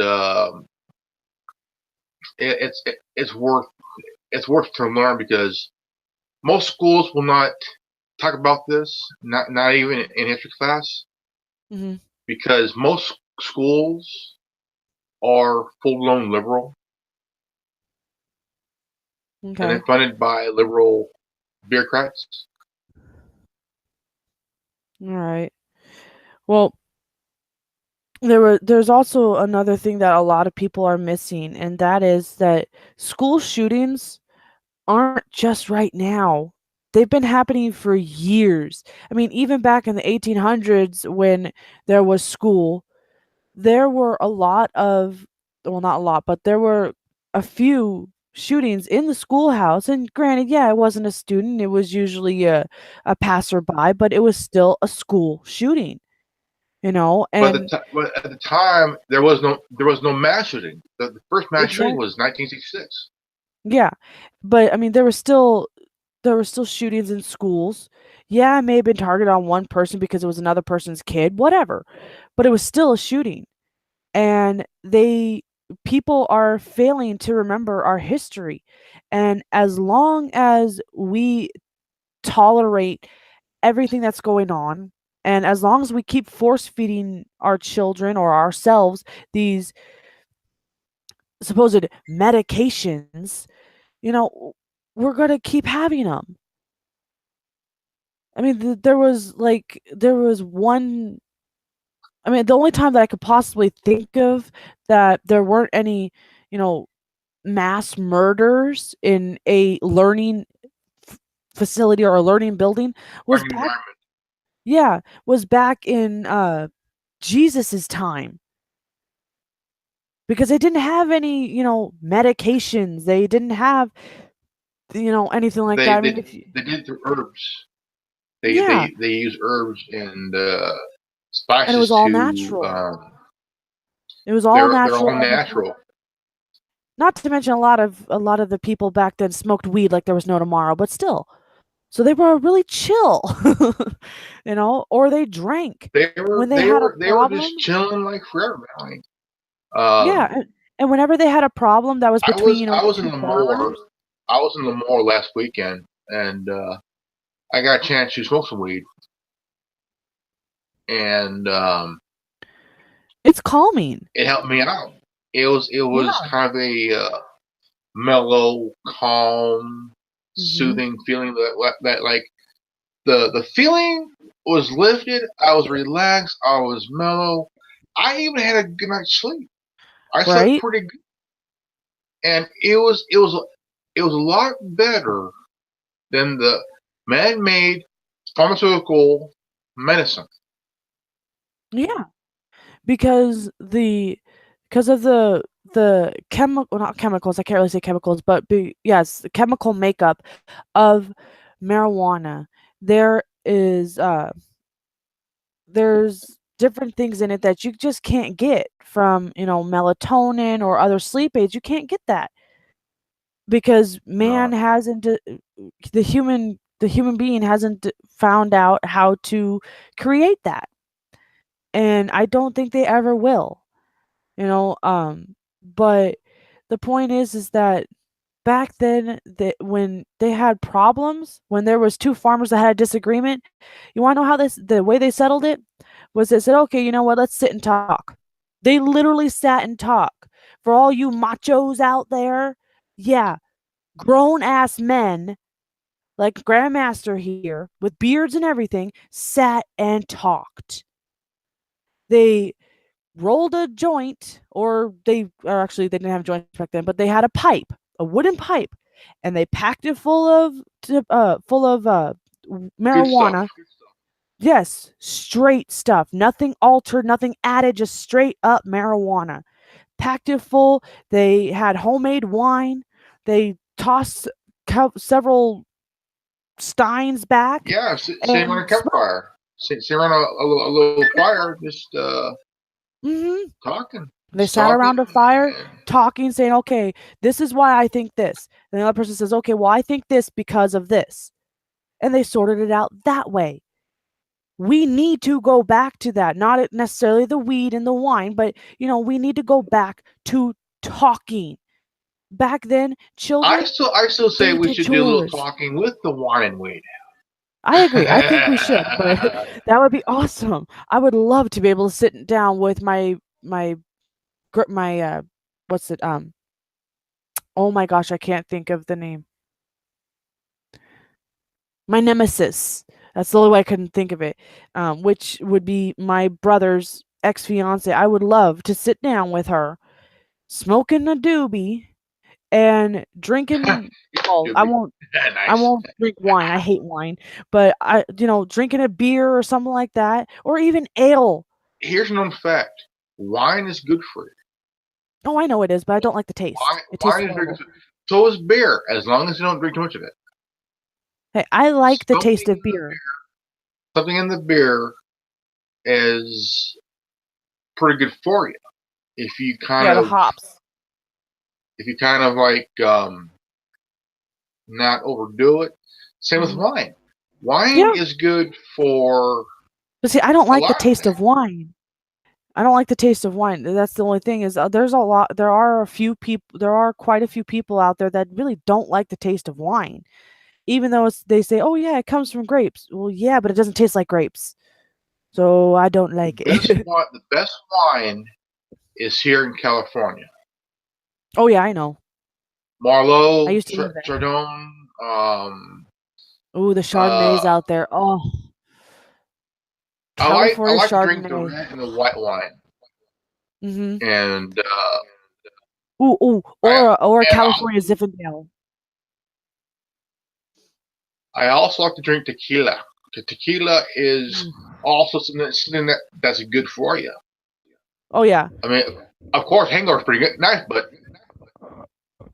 it's worth to learn because most schools will not talk about this, not even in history class, Mhm. because most schools are full blown liberal and Okay. they're funded by liberal bureaucrats. All right. Well, there's also another thing that a lot of people are missing, and that is that school shootings aren't just right now. They've been happening for years. I mean, even back in the 1800s when there was school, there were a lot of, well, not a lot, but there were a few shootings in the schoolhouse. And granted, yeah, it wasn't a student, it was usually a passerby, but it was still a school shooting, and But at the time, there was no mass shooting. The first mass shooting exact was 1966. yeah. But I mean, there there were still shootings in schools. Yeah, it may have been targeted on one person because it was another person's kid, whatever. But it was still a shooting. And people are failing to remember our history. And as long as we tolerate everything that's going on, and as long as we keep force feeding our children or ourselves these supposed medications, we're going to keep having them. I mean, there was one. I mean, the only time that I could possibly think of that there weren't any, you know, mass murders in a learning facility or a learning building was Learning back, environment. yeah, was back in Jesus's time. Because they didn't have any, medications. They didn't have, anything like that. They I mean, they they did it through herbs. They yeah, they they use herbs and and it was spices all to natural. It was all they're natural. all natural. Not to mention a lot of the people back then smoked weed like there was no tomorrow, but still. So they were really chill, or they drank They were when they they had a were they were problem. just chilling like forever, man. Yeah, and whenever they had a problem that was I between, was I was in two Lemoore. farmers. I was in Lemoore last weekend, and I got a chance to smoke some weed, and It's calming. it helped me out. It was Yeah. kind of a mellow, calm, Mhm. soothing feeling that like the feeling was lifted. I was relaxed. I was mellow. I even had a good night's sleep. I slept Right? pretty good, and it was a lot better than the man-made pharmaceutical medicine. Yeah. Because of the chemical, well, not chemicals, I can't really say chemicals, but yes, the chemical makeup of marijuana. There is there's different things in it that you just can't get from, melatonin or other sleep aids. You can't get that because man No, hasn't the human being hasn't found out how to create that. And I don't think they ever will. But the point is that back then, when they had problems, when there was two farmers that had a disagreement, you want to know how the way they settled it was they said, okay, you know what, let's sit and talk. They literally sat and talked. For all you machos out there, yeah, grown ass men like Grandmaster here with beards and everything sat and talked. They rolled a joint, or actually they didn't have joints back then, but they had a wooden pipe, and they packed it full of good stuff. marijuana. Yes, straight stuff, nothing altered, nothing added, just straight up marijuana. Packed it full. They had homemade wine. They tossed several steins back Yeah, sitting on and a smoked. campfire, sitting around a little fire, just Hmm. talking, They just sat talking, around a fire and talking, saying, okay, this is why I think this. And the other person says, okay, well, I think this because of this. And they sorted it out that way. We need to go back to that, not necessarily the weed and the wine, but, we need to go back to talking. Back then, children, I still say they we did should do a little chores. talking with the wine and weed. I agree. I think we should, but that would be awesome. I would love to be able to sit down with my what's it oh my gosh, I can't think of the name. My nemesis. That's the only way I couldn't think of it. Which would be my brother's ex fiance. I would love to sit down with her, smoking a doobie and drinking. Well, Should I be won't. I nice. won't drink wine. I hate wine, but drinking a beer or something like that, or even ale. Here's a known fact: wine is good for you. Oh, I know it is, but I don't like the taste. It tastes Wine is very good. horrible. So is beer, as long as you don't drink too much of it. Hey, I like the Something taste of in beer. the beer is pretty good for you if you kind Yeah, the of hops. like not overdo it. Same with Mhm. wine. Wine Yeah, is good for but see, I don't a like the lot of taste things. of wine. I don't like the taste of wine. That's the only thing is there's a lot. There are a few people. There are quite a few people out there that really don't like the taste of wine, even though they say, "Oh yeah, it comes from grapes." Well, yeah, but it doesn't taste like grapes, so I don't like it. The best wine is here in California. Oh yeah, I know. I Marlot, used to live there. Chardonnay, Ooh, the uh, Chardonnays out there. Oh, I California like to drink the Chardonnay. red and the white wine, Mhm. and Ooh, I or and California Zinfandel. I also like to drink tequila. Tequila is Mm. also something that's good for you. Oh yeah. I mean, of course, hangover is pretty good, nice, but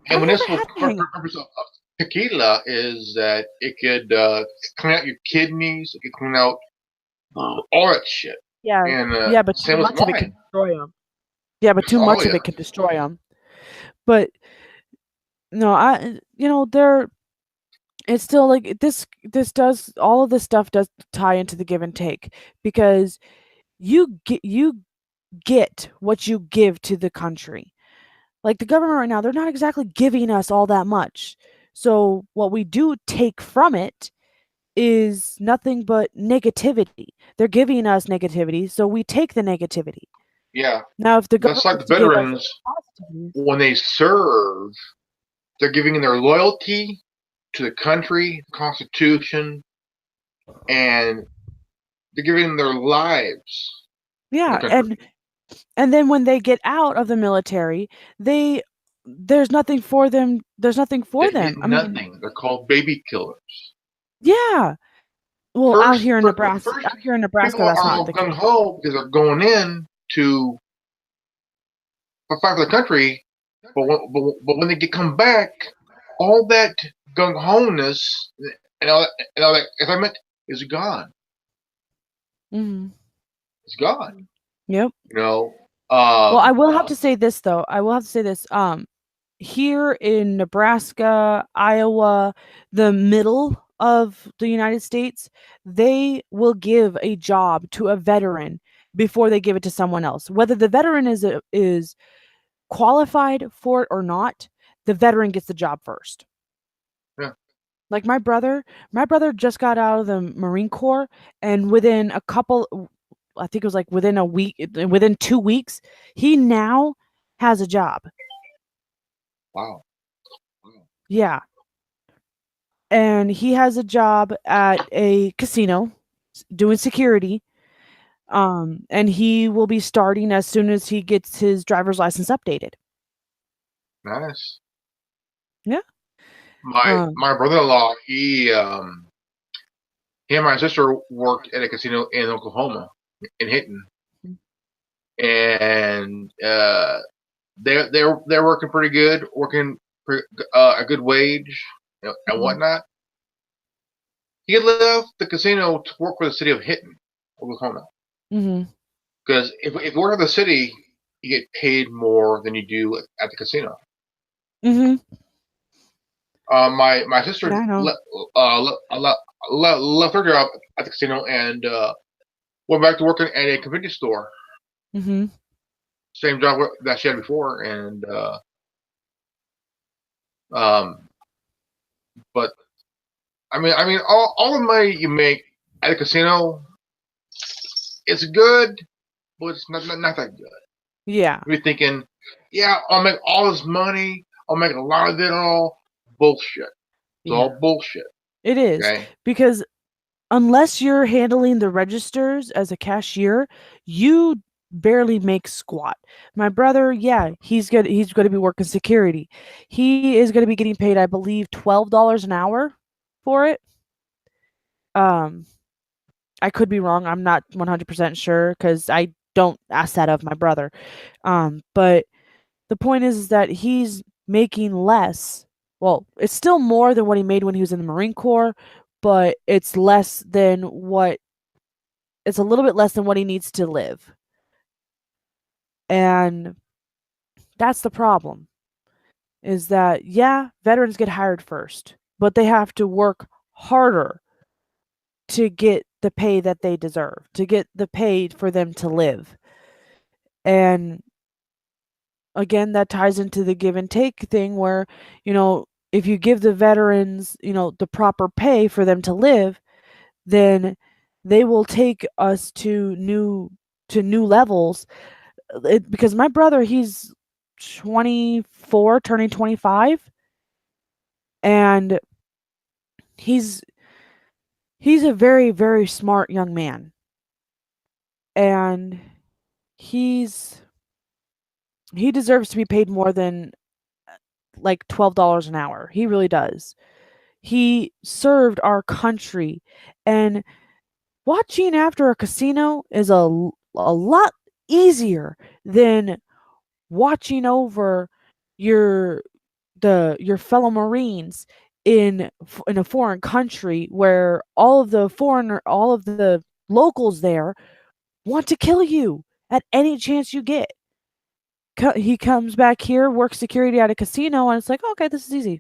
and I've never medicinal had a hangover. purpose of tequila is that it could clean out your kidneys, it could clean out all that shit. Yeah, And yeah, but too same with much of it can wine. destroy them. Yeah, but too Oh much of yeah, it can destroy them. But no, they're it's still like this does all of this stuff does tie into the give and take because you get what you give to the country. Like the government right now, they're not exactly giving us all that much. So what we do take from it is nothing but negativity. They're giving us negativity, so we take the negativity. yeah. Now, if the That's government like was the to give us veterans positivity, when they serve, they're giving their loyalty to the country, the Constitution, and they're giving their lives for the yeah, country. and then when they get out of the military, they there's nothing for They get them. I mean, nothing. They're called baby killers. yeah. Well, out First, here in people Nebraska, that's are not all the gung case. ho because they're going in to fight for the country, but when they get come back, all that gung ho ness and all that excitement is gone. Mhm. It's gone. Yep. You know. Well, I Um. will have to say this though. I will have to say this. Here in Nebraska, Iowa, the middle of the United States, they will give a job to a veteran before they give it to someone else. Whether the veteran is qualified for it or not, the veteran gets the job first. Yeah. Like my brother just got out of the Marine Corps, and within a couple, I think it was like within a week, within 2 weeks, he now has a job. Wow. Yeah. And he has a job at a casino doing security. And he will be starting as soon as he gets his driver's license updated. Nice. Yeah. Um, My brother-in-law, he and my sister worked at a casino in Oklahoma, in Hinton, and they're working pretty good, working a good wage, and mhm, whatnot. He left the casino to work for the city of Hinton, Oklahoma, mhm, because if you work at the city, you get paid more than you do at the casino. mhm. My sister Yeah, I know. left her job at the casino and went back to working at a convenience store. Mhm. Same job that she had before, and um, but all the money you make at a casino, it's good, but it's not that good. Yeah. You're thinking, yeah, I'll make all this money, I'll make a lot of it all. Bullshit. It's Yeah. all bullshit. It is Okay. because unless you're handling the registers as a cashier, you barely make squat. My brother, yeah, he's going to be working security. He is going to be getting paid I believe $12 an hour for it. Um I could be wrong. I'm not 100% sure cuz I don't ask that of my brother. But the point is that he's making less. Well, it's still more than what he made when he was in the Marine Corps, but it's a little bit less than what he needs to live. And that's the problem is that, yeah, veterans get hired first, but they have to work harder to get the pay that they deserve, to get the pay for them to live. And again, that ties into the give and take thing where, if you give the veterans, the proper pay for them to live, then they will take us to new levels. Because my brother, he's 24 turning 25, and he's he's a very, very smart young man, and he's he deserves to be paid more than like $12 an hour. He really does. He served our country, and watching after a casino is a lot easier than watching over your your fellow Marines in a foreign country where all of the locals there want to kill you at any chance you get. He comes back here, works security at a casino, and it's like, okay, this is easy.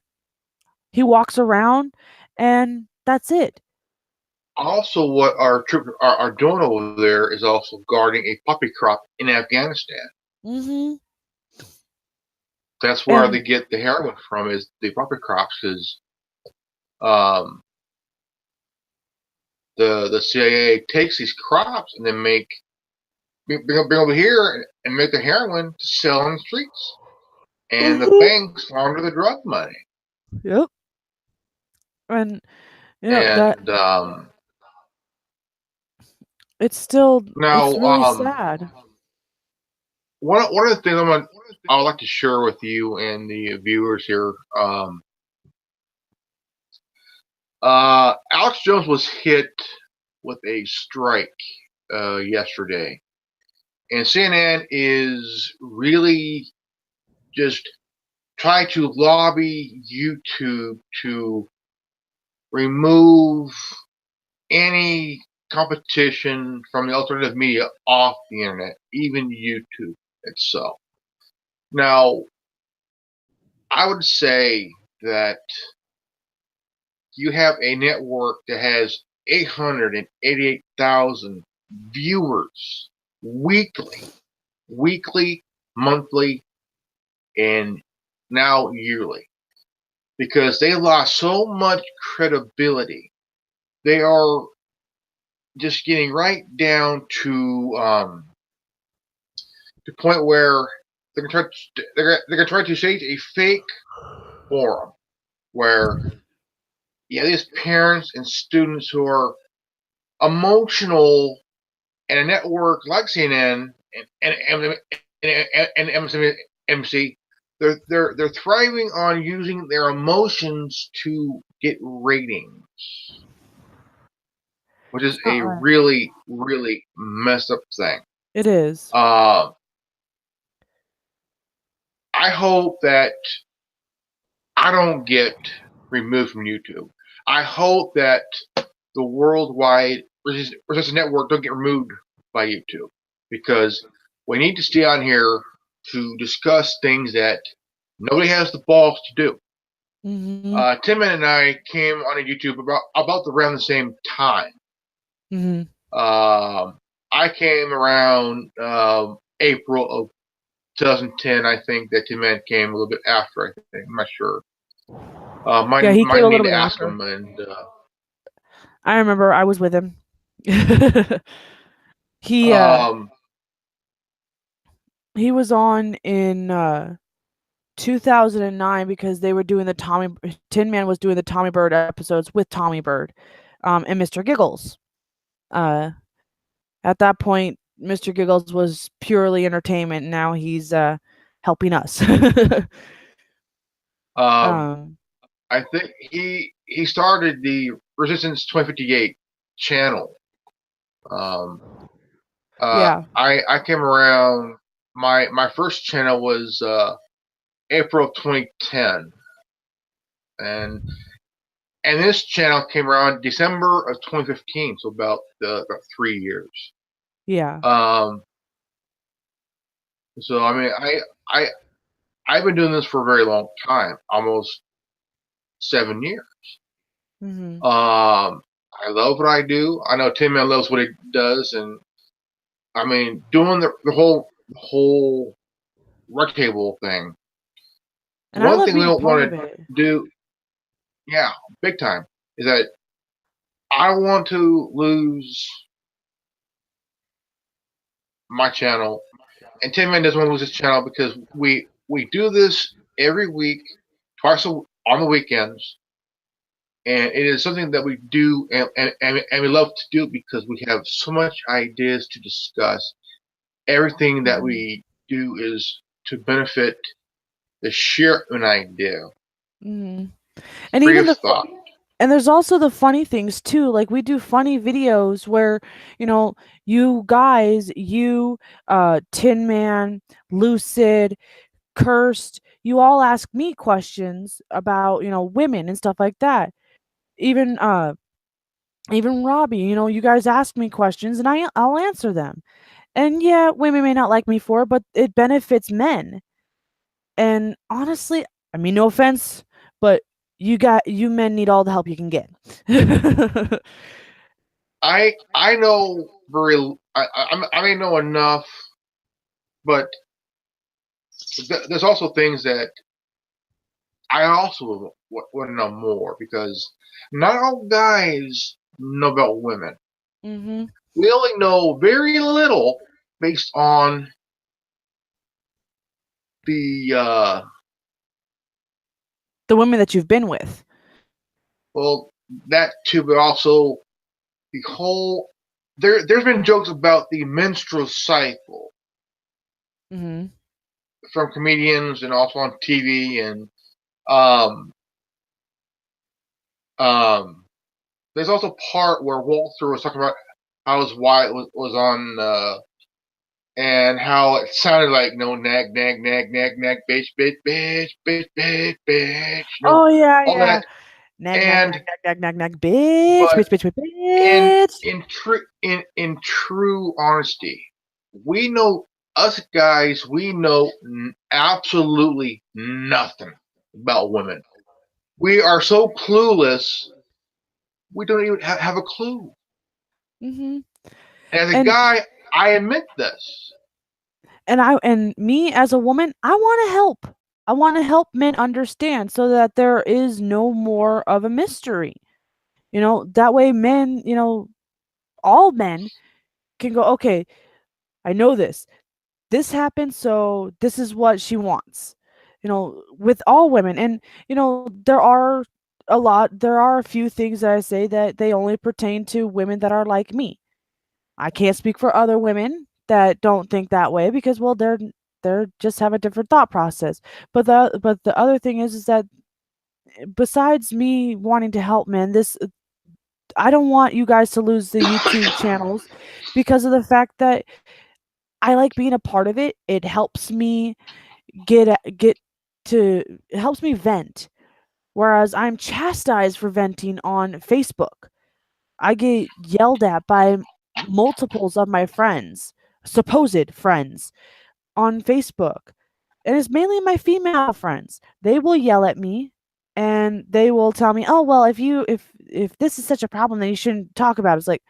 He walks around, and that's it. Also, what our troops are doing over there is also guarding a poppy crop in Afghanistan. Hmm. That's where And they get the heroin from, is the poppy crops. Is um, the CIA takes these crops and then bring over here and make the heroin to sell on the streets, and the Mhm. banks launder the drug money. Yep. And that And it's now, really sad. one of the things I would like to share with you and the viewers here. Alex Jones was hit with a strike yesterday, and CNN is really just trying to lobby YouTube to remove any competition from the alternative media off the internet, even YouTube itself. Now, I would say that you have a network that has 888,000 viewers weekly, monthly, and now yearly, because they lost so much credibility. They are just getting right down to the point where they're gonna try to stage a fake forum where these parents and students who are emotional, and a network like CNN and MSNBC, they're thriving on using their emotions to get ratings, which is It's not a right. really messed up thing. It is. Uh, I hope that I don't get removed from YouTube. I hope that the worldwide resistance network don't get removed by YouTube, because we need to stay on here to discuss things that nobody has the balls to do. Mhm. Tim and I came on a YouTube about around the same time. Mhm. I came around April of 2010. I think that Tim Man came a little bit after. I think, I'm not sure. Yeah, he came Might a need little to bit ask after. him. And I remember I was with him. He um, he was on in 2009 because they were doing the Tommy Tin Man was doing the Tommy Bird episodes with Tommy Bird, and Mr. Giggles. Uh, at that point, Mr. Giggles was purely entertainment. Now he's helping us. um, um, I think he started the Resistance 2058 channel. Um, yeah, I came around. My first channel was April of 2010, and this channel came around December of 2015, so about 3 years. yeah, Um, so I mean, I I've been doing this for a very long time, almost 7 years. Mhm. I love what I do. I know Tin Man loves what he does, and I mean, doing the whole rectangle thing. And I One love thing we being a don't part want of to it. do, yeah, big time, is that I want to lose my channel, and Tin Man doesn't want to lose his channel because we do this every week, on the weekends, and it is something that we do, and we love to do because we have so much ideas to discuss. Everything that Mhm. we do is to benefit the sharing idea, Mhm. And free even of the thought. and there's also the funny things too. Like we do funny videos where, you know, you guys, Tin Man, Lucid, Cursed, you all ask me questions about, women and stuff like that. Even even Robbie, you guys ask me questions and I'll answer them. And yeah, women may not like me for it, but it benefits men. And honestly, I mean no offense, but you men need all the help you can get. I know I may know enough, but there's also things that I also want to know more because not all guys know about women. Mhm. We only know very little based on the The women that you've been with. well, that too, but also the whole there's been jokes about the menstrual cycle Mhm. from comedians and also on TV, and um um there's also a part where Walter was talking about how his wife was on and how it sounded like nag nag nag nag nag bitch bitch bitch bitch bitch bitch, Oh yeah, all yeah. that. Nag nag And nag nag nag nag nag bitch, but bitch, bitch, bitch, in bitch. in true honesty, we know, us guys, we know absolutely nothing about women. We are so clueless. We don't even have a clue. Mhm. And as a And guy, I admit this. and me as a woman, I want to help. I want to help men understand so that there is no more of a mystery. That way men, all men can go, okay, I know this. This happened, so this is what she wants. With all women. And, there are a few things that I say that they only pertain to women that are like me. I can't speak for other women that don't think that way because, well, they're just have a different thought process. But the other thing is that besides me wanting to help men, this I don't want you guys to lose the YouTube channels because of the fact that I like being a part of it. It helps me get it helps me vent. Whereas I'm chastised for venting on Facebook. I get yelled at by multiples of my friends, supposed friends, on Facebook. And it's mainly my female friends. They will yell at me and they will tell me, "Oh, well, if this is such a problem, then you shouldn't talk about it." It's like,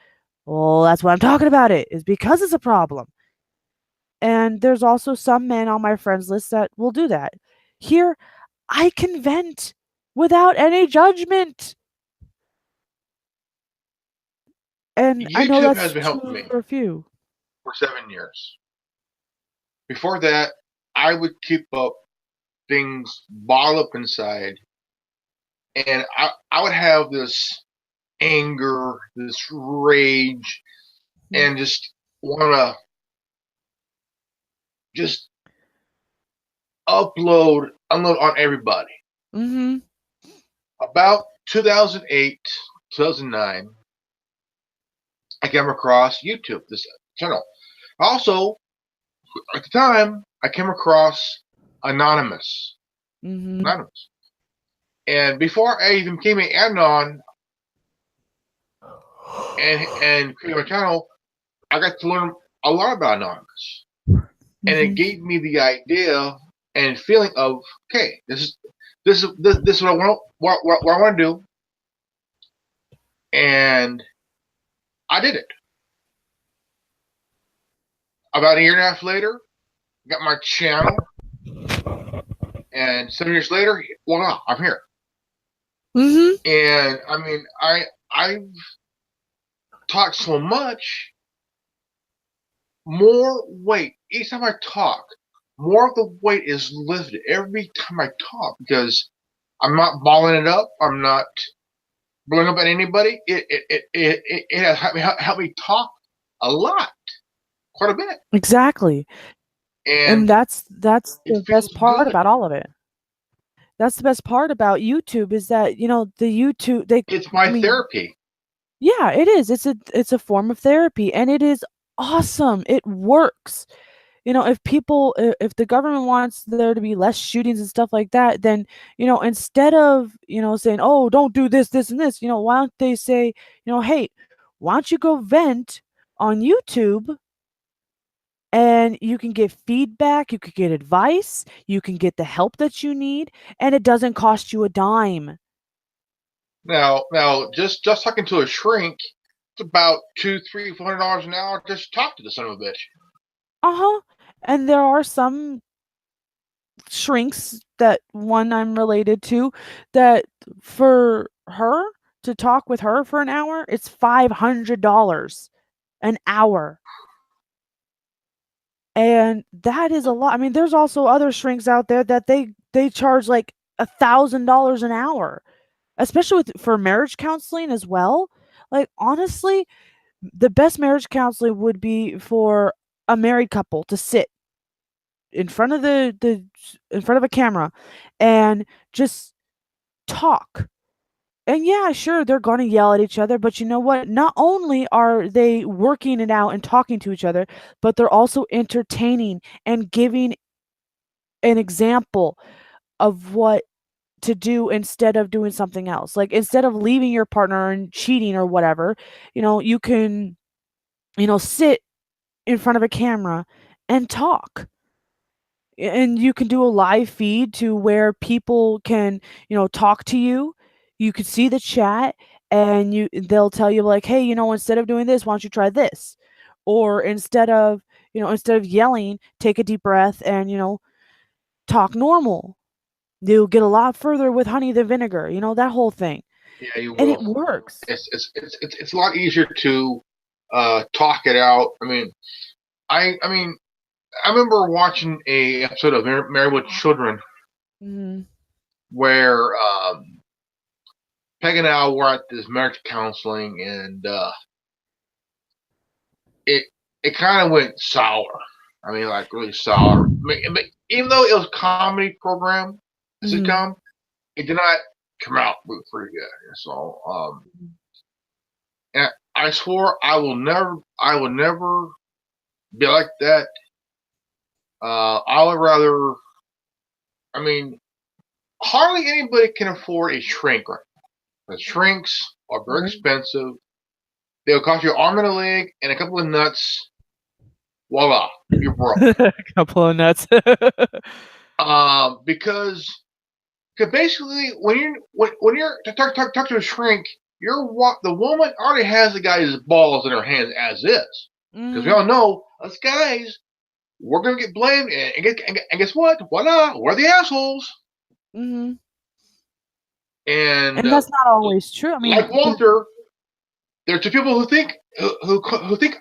"Well, that's why I'm talking about it, is because it's a problem." And there's also some men on my friends list that will do that. Here, I can vent without any judgment. And I know YouTube has that's been helping true me for a few. for 7 years. Before that, I would keep up things bottled up inside, and I would have this anger, this rage, and just want to just unload on everybody. Mhm. About 2008, 2009, I came across YouTube, this channel. Also, at the time, I came across Anonymous. Mhm. Anonymous. And before I even became an Anon and created my channel, I got to learn a lot about Anonymous. And it Mhm. gave me the idea and feeling of, okay, this is what I want to do. And I did it. About a year and a half later, got my channel, and 7 years later, voila, I'm here. Mm-hmm. And I mean, I've talked so much, more weight each time I talk. More of the weight is lifted every time I talk because I'm not balling it up. I'm not blowing up at anybody. It has helped me talk a lot, quite a bit, Exactly. And and that's it the best feels part good. about all of it. That's the best part about YouTube is that, the YouTube they It's I my mean, therapy. yeah, it is. It's a form of therapy and it is awesome. It works. If the government wants there to be less shootings and stuff like that, then, instead of, saying, "Oh, don't do this, this, and this," why don't they say, "Hey, why don't you go vent on YouTube and you can get feedback, you could get advice, you can get the help that you need, and it doesn't cost you a dime." Now, just talking to a shrink, it's about two, three, $400 an hour just to talk to the son of a bitch. Uh-huh. And there are some shrinks that one I'm related to that for her to talk with her for an hour, it's $500 an hour. And that is a lot. I mean, there's also other shrinks out there that they charge like $1,000 an hour, especially for marriage counseling as well. Like honestly, the best marriage counseling would be for a married couple to sit in front of the in front of a camera and just talk. And yeah, sure, they're going to yell at each other, but you know what? Not only are they working it out and talking to each other, but they're also entertaining and giving an example of what to do instead of doing something else. Like instead of leaving your partner and cheating or whatever, you can, sit in front of a camera and talk. And you can do a live feed to where people can, talk to you. You could see the chat and they'll tell you like, "Hey, instead of doing this, why don't you try this?" Or instead of yelling, take a deep breath and, talk normal. You'll get a lot further with honey than vinegar, that whole thing. Yeah, you And it will. works. It's a lot easier to talk it out. I mean, I remember watching a episode of Married with Children Mhm. where Peg and I were at this marriage counseling, and it it kind of went sour. I mean, like really sour. Even though it was a comedy program, a Mhm. sitcom, it did not come out pretty good. So, and I swore I will never be like that. I would rather. I mean, hardly anybody can afford a shrink right now. The shrinks are very Right. expensive. They'll cost you an arm and a leg and a couple of nuts. Voila, you're broke. A couple of nuts. Because basically when you're talk to a shrink, the woman already has the guy's balls in her hands as is. Because we Mhm. all know us guys, we're gonna get blamed, and guess what? Voila, we're the assholes. Mhm. And And that's not always true. I like mean, Walter, there are two people who think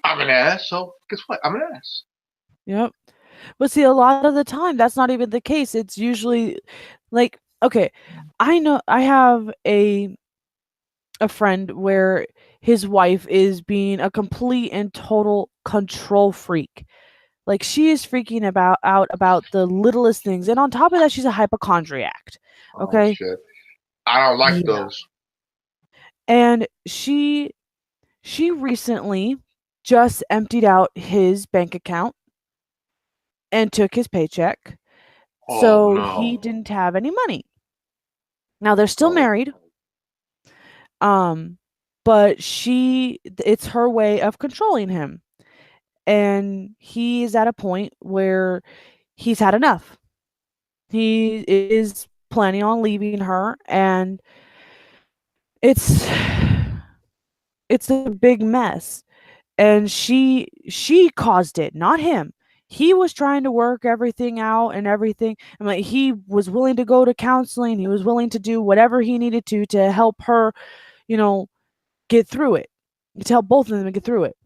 I'm an ass. So guess what? I'm an ass. yep. But see, a lot of the time, that's not even the case. It's usually like, okay, I know I have a friend where his wife is being a complete and total control freak. Like she is freaking out about the littlest things, and on top of that, she's a hypochondriac. Oh Okay, shit! I don't like yeah, those. and she recently just emptied out his bank account and took his paycheck, Oh so he no. didn't have any money. Now they're still Oh. married, um, but it's her way of controlling him. And he is at a point where he's had enough. He is planning on leaving her, and it's It's a big mess. And she caused it, not him. He was trying to work everything out and everything. I mean, he was willing to go to counseling. He was willing to do whatever he needed to help her, you know, get through it. To help both of them get through it.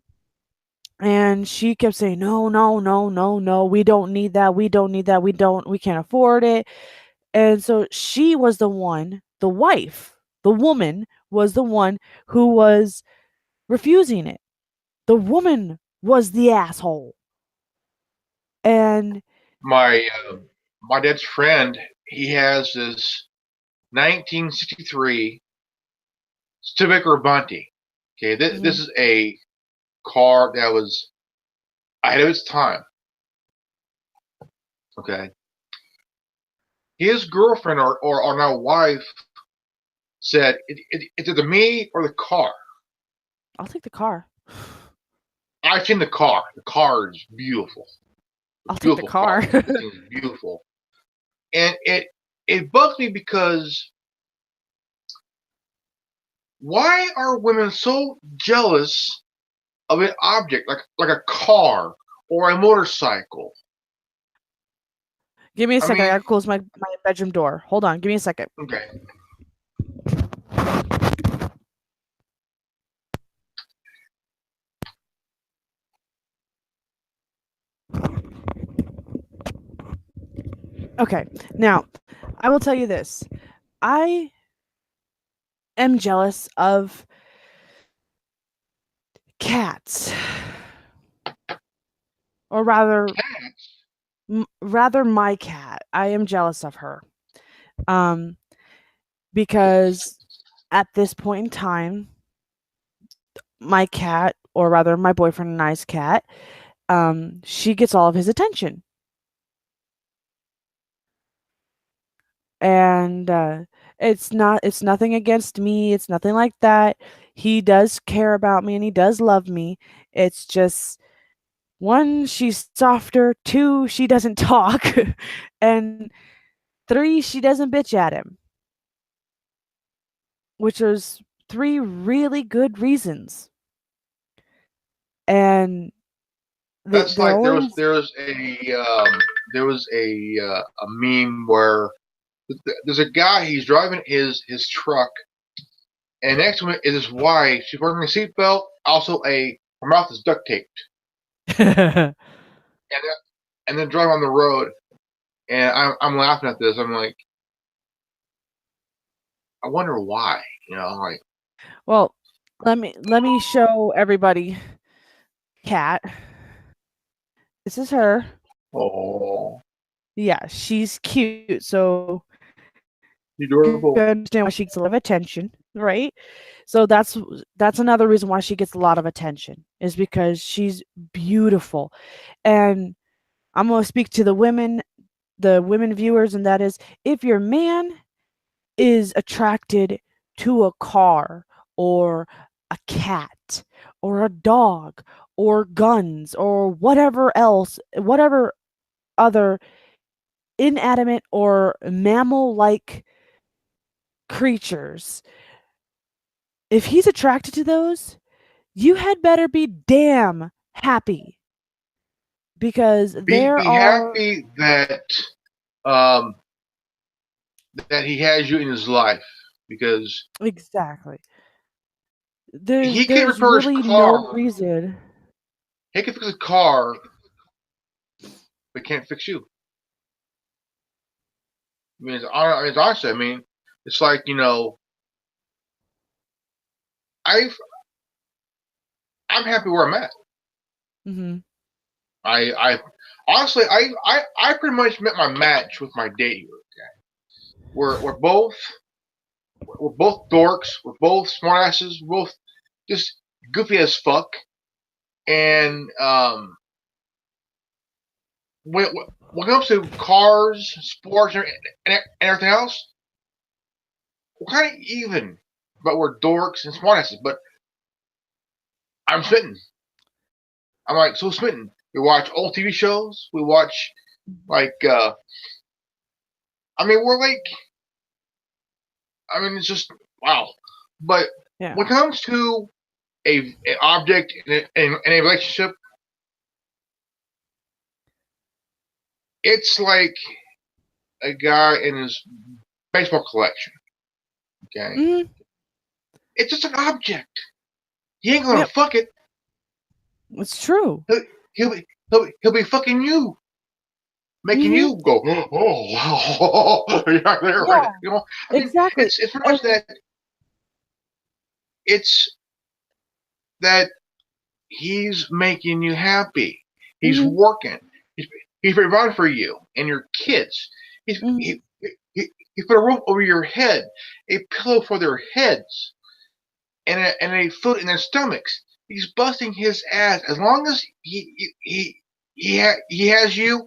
And she kept saying, "No, no, no, no, no. We don't need that. We don't need that. We can't afford it." And so she was the one, the wife, the woman was the one who was refusing it. The woman was the asshole. And My my dad's friend, he has this 1963 Civic Urbante. Okay, this mhm, is a car that was ahead of its time. Okay, his girlfriend or now wife said it's either me or the car. I'll take the car. I've seen the car. The car is beautiful. I'll take the Beautiful car. car. The thing is beautiful, and it bugs me because why are women so jealous of an object like a car or a motorcycle? Give me a I second. I mean, gotta close my bedroom door. Hold on. Give me a second. okay, Okay. Now, I will tell you this. I am jealous of cats, or cats. rather my cat. I am jealous of her. Um, because at this point in time, my cat, or rather my boyfriend and I's cat, she gets all of his attention. And it's nothing against me. It's nothing like that. He does care about me and he does love me. It's just one, she's softer, two, she doesn't talk, and three, she doesn't bitch at him, which is three really good reasons. And That's the like only there was a meme where there's a guy, he's driving his truck, and next to him is his wife. She's wearing a seatbelt. Also, her mouth is duct taped, and then driving on the road. And I'm laughing at this. I'm like, I wonder why. You know, like, well, let me show everybody cat. This is her. oh, Yeah, she's cute. So you adorable. understand why she gets a lot of attention, right? So that's another reason why she gets a lot of attention is because she's beautiful. And I'm going to speak to the women viewers, and that is, if your man is attracted to a car or a cat or a dog or guns or whatever else, whatever other inanimate or mammal like creatures, if he's attracted to those, you had better be damn happy because there Be are happy um that he has you in his life because exactly. There's he can there's repair his really no car. reason. He can fix a car, but can't fix you. I mean, it's honestly, I mean, it's like, I've I'm happy where I'm at. Mhm. I honestly, I pretty much met my match with my date here. Okay, we're both dorks. We're both smartasses. We're both just goofy as fuck. And when it comes to cars, sports, and everything else, we're kind of even. But we're dorks and smartasses. But I'm smitten. I'm like so smitten. We watch old TV shows. We watch like I mean we're like I mean it's just wow. But Yeah. when it comes to an object in a relationship, it's like a guy in his baseball collection. Okay, Mm-hmm. it's just an object. He ain't gonna Yep, fuck it. it's true. He'll be fucking you, making Mm-hmm. you go, oh, yeah, there, right? Yeah, You know, I mean, exactly. it's pretty And much that. It's that he's making you happy. He's mm-hmm, working. He's providing for you and your kids. He's mm-hmm, he put a roof over your head, a pillow for their heads, and a food in their stomachs. He's busting his ass as long as he has you.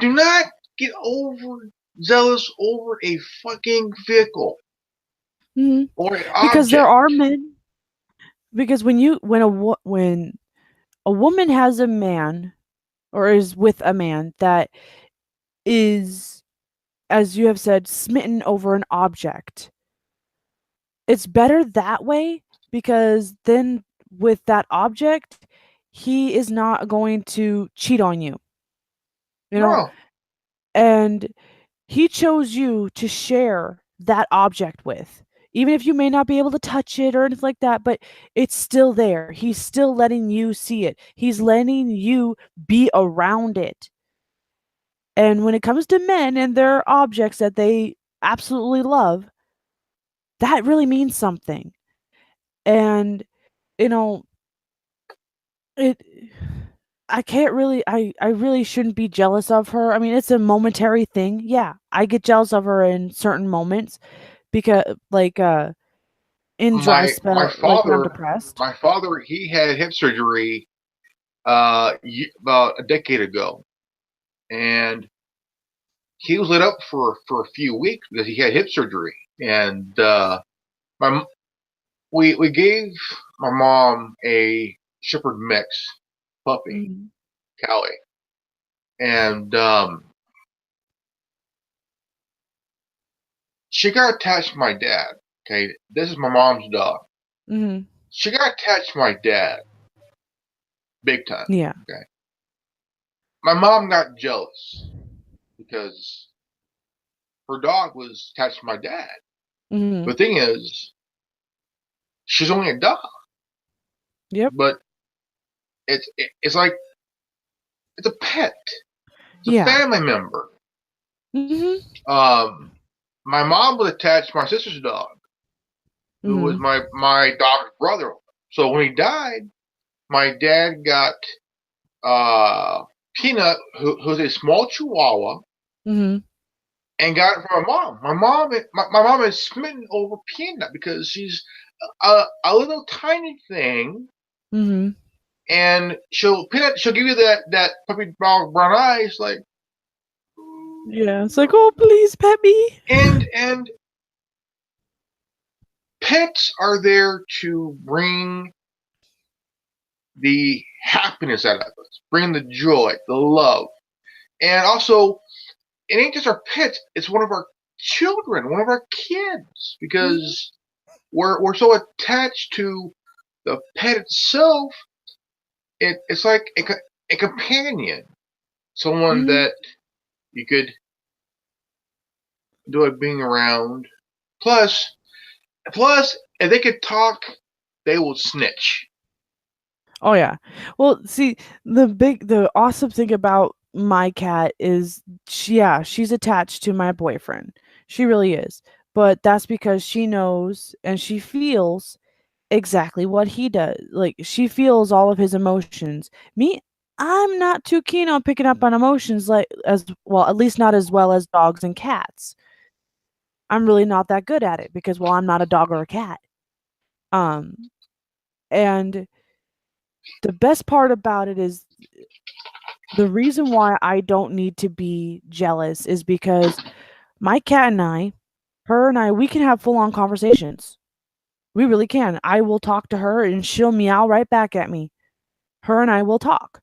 Do not get zealous over a fucking vehicle mm-hmm. or an Because there object. are men. Because when a woman has a man or is with a man that is, as you have said, smitten over an object, it's better that way because then with that object, he is not going to cheat on you, you know, No, and he chose you to share that object with. Even if you may not be able to touch it or anything like that, but it's still there. He's still letting you see it. He's letting you be around it. And when it comes to men and their objects that they absolutely love, that really means something. And, you know, it I can't really I really shouldn't be jealous of her. I mean, it's a momentary thing. Yeah, I get jealous of her in certain moments because like in dry my spell like when I'm depressed. father, he had hip surgery about a decade ago, and he was lit up for a few weeks because he had hip surgery, and my we gave my mom a Shepherd mix puppy, Mhm. Callie, and she got attached to my dad. Okay, this is my mom's dog. Mhm. She got attached to my dad big time. Yeah. Okay, my mom got jealous because her dog was attached to my dad. Mhm. The thing is, she's only a dog, Yep. but it's like it's a pet. It's a Yeah. family member. Mhm. Um, my mom was attached to my sister's dog, who was Mhm. my dog's brother. So when he died, my dad got Peanut, who's a small Chihuahua, Mhm. and got it from my mom. My mom is smitten over Peanut because she's a little tiny thing, Mhm. and she'll give you that puppy brown eyes like, Yeah. It's like, "Oh, please pet me." and pets are there to bring the happiness out of us, bring the joy, the love, and also it ain't just our pets; it's one of our children, one of our kids, Mhm. because we're so attached to the pet itself. It's like a companion, someone Mhm. that you could enjoy being around. Plus, if they could talk, they will snitch. Oh yeah. Well, see, the awesome thing about my cat is yeah, she's attached to my boyfriend. She really is. But that's because she knows and she feels exactly what he does. Like she feels all of his emotions. Me, I'm not too keen on picking up on emotions like as well, at least not as well as dogs and cats. I'm really not that good at it because well, I'm not a dog or a cat. Um and the best part about it is the reason why I don't need to be jealous is because my cat and I, her and I, we can have full on conversations. We really can. I will talk to her and she'll meow right back at me. Her and I will talk.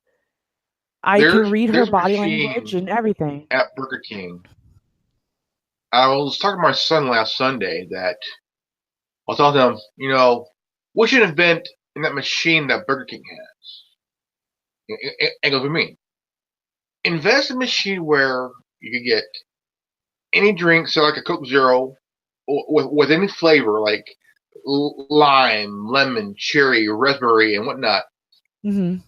I can read her There's a body language machine and everything. at Burger King. I was talking to my son last Sunday that I was telling him, we should invent in that machine that Burger King has. And goes with me. Invest in a machine where you can get any drink, so like a Coke Zero, with any flavor, like lime, lemon, cherry, raspberry, and whatnot, Mhm.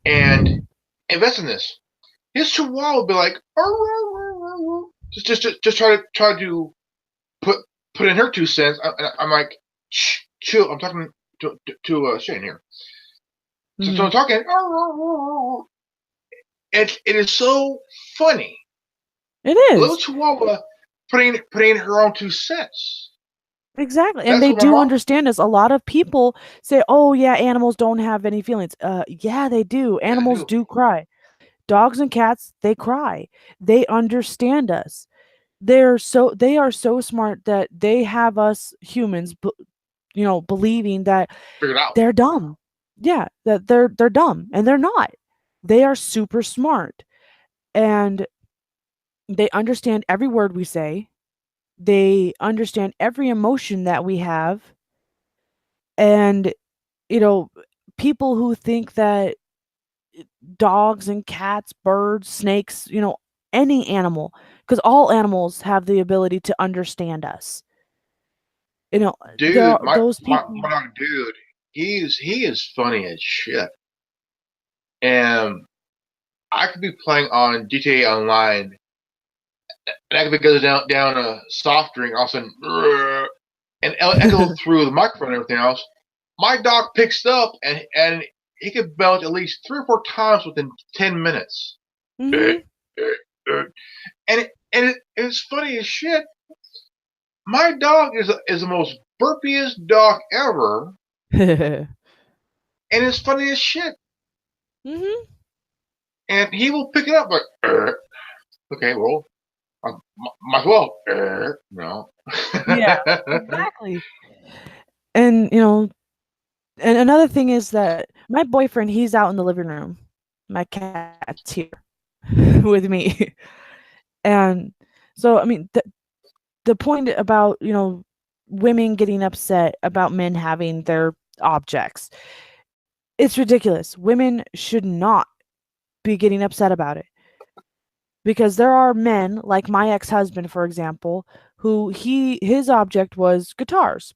and invest in this. His chihuahua will be like, just try to put put in her 2 cents. I'm like, shh, chill. I'm talking to Shane here. So I'm Mhm. talking. It is so funny. It A little is. chihuahua putting her own 2 cents. Exactly. And That's they what my do mom. understand us. A lot of people say, "Oh yeah, animals don't have any feelings." Yeah, they do. Yeah, I Animals do. do cry. Dogs and cats, they cry. They understand us. They are so smart that they have us humans, believing that Figured out. they're dumb. Yeah, that they're dumb, and they're not. They are super smart, and they understand every word we say. They understand every emotion that we have, and you know, people who think that dogs and cats, birds, snakes, any animal, because all animals have the ability to understand us. There Dude, are my those my people. my dog, dude, he is funny as shit. And I could be playing on GTA Online, and I could be going down a soft drink, all of a sudden, and echo through the microphone and everything else. My dog picks up, and he could belch at least 3 or 4 times within 10 minutes. And Mhm. it's funny as shit. My dog is the most burpiest dog ever, and it's funny as shit. Mhm. And he will pick it up like, okay, well, I might as well, no. Yeah, exactly. And, and another thing is that my boyfriend, he's out in the living room. My cat's here with me. And so, I mean, the point about, women getting upset about men having their objects, it's ridiculous. Women should not be getting upset about it, because there are men, like my ex-husband, for example, who his object was guitars.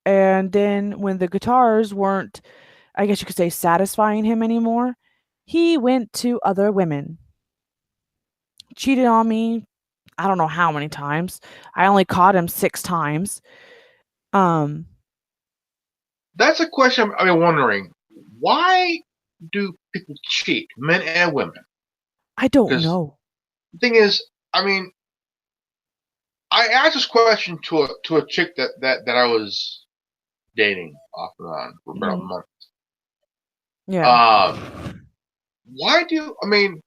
And then when the guitars weren't, I guess you could say, satisfying him anymore, he went to other women, cheated on me. I don't know how many times. I only caught him 6 times. Um, That's a question I've been wondering. Why do people cheat, men and women? I don't Because know. the thing is, I mean, I asked this question to a chick that I was dating off and on for about a Mhm. month. Yeah. Um, why do I mean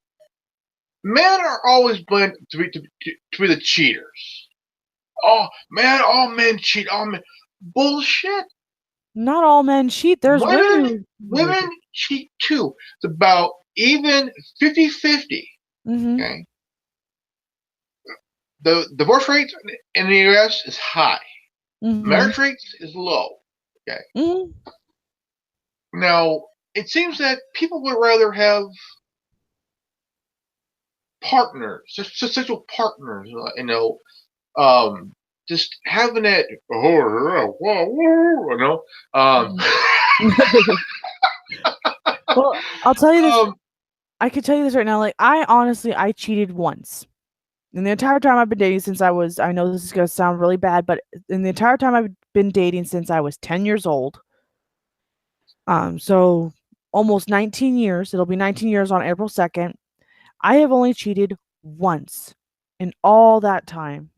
men are always blamed to be the cheaters? Oh man, all men cheat. All men bullshit. Not all men cheat. There's women Women who women cheat too. It's about even 50-50. Mhm. Okay, the divorce rate in the U.S. is high. Mhm. Marriage rate is low. Okay, Mhm. now it seems that people would rather have partners, just sexual partners. Um, just having that. Oh, you know. Um, Mhm. Well, I'll tell you this. um, I could tell you this right now. Like, I cheated once. In the entire time I've been dating since I know this is gonna sound really bad, but in the entire time I've been dating since I was 10 years old, so almost 19 years, it'll be 19 years on April 2nd, I have only cheated once in all that time.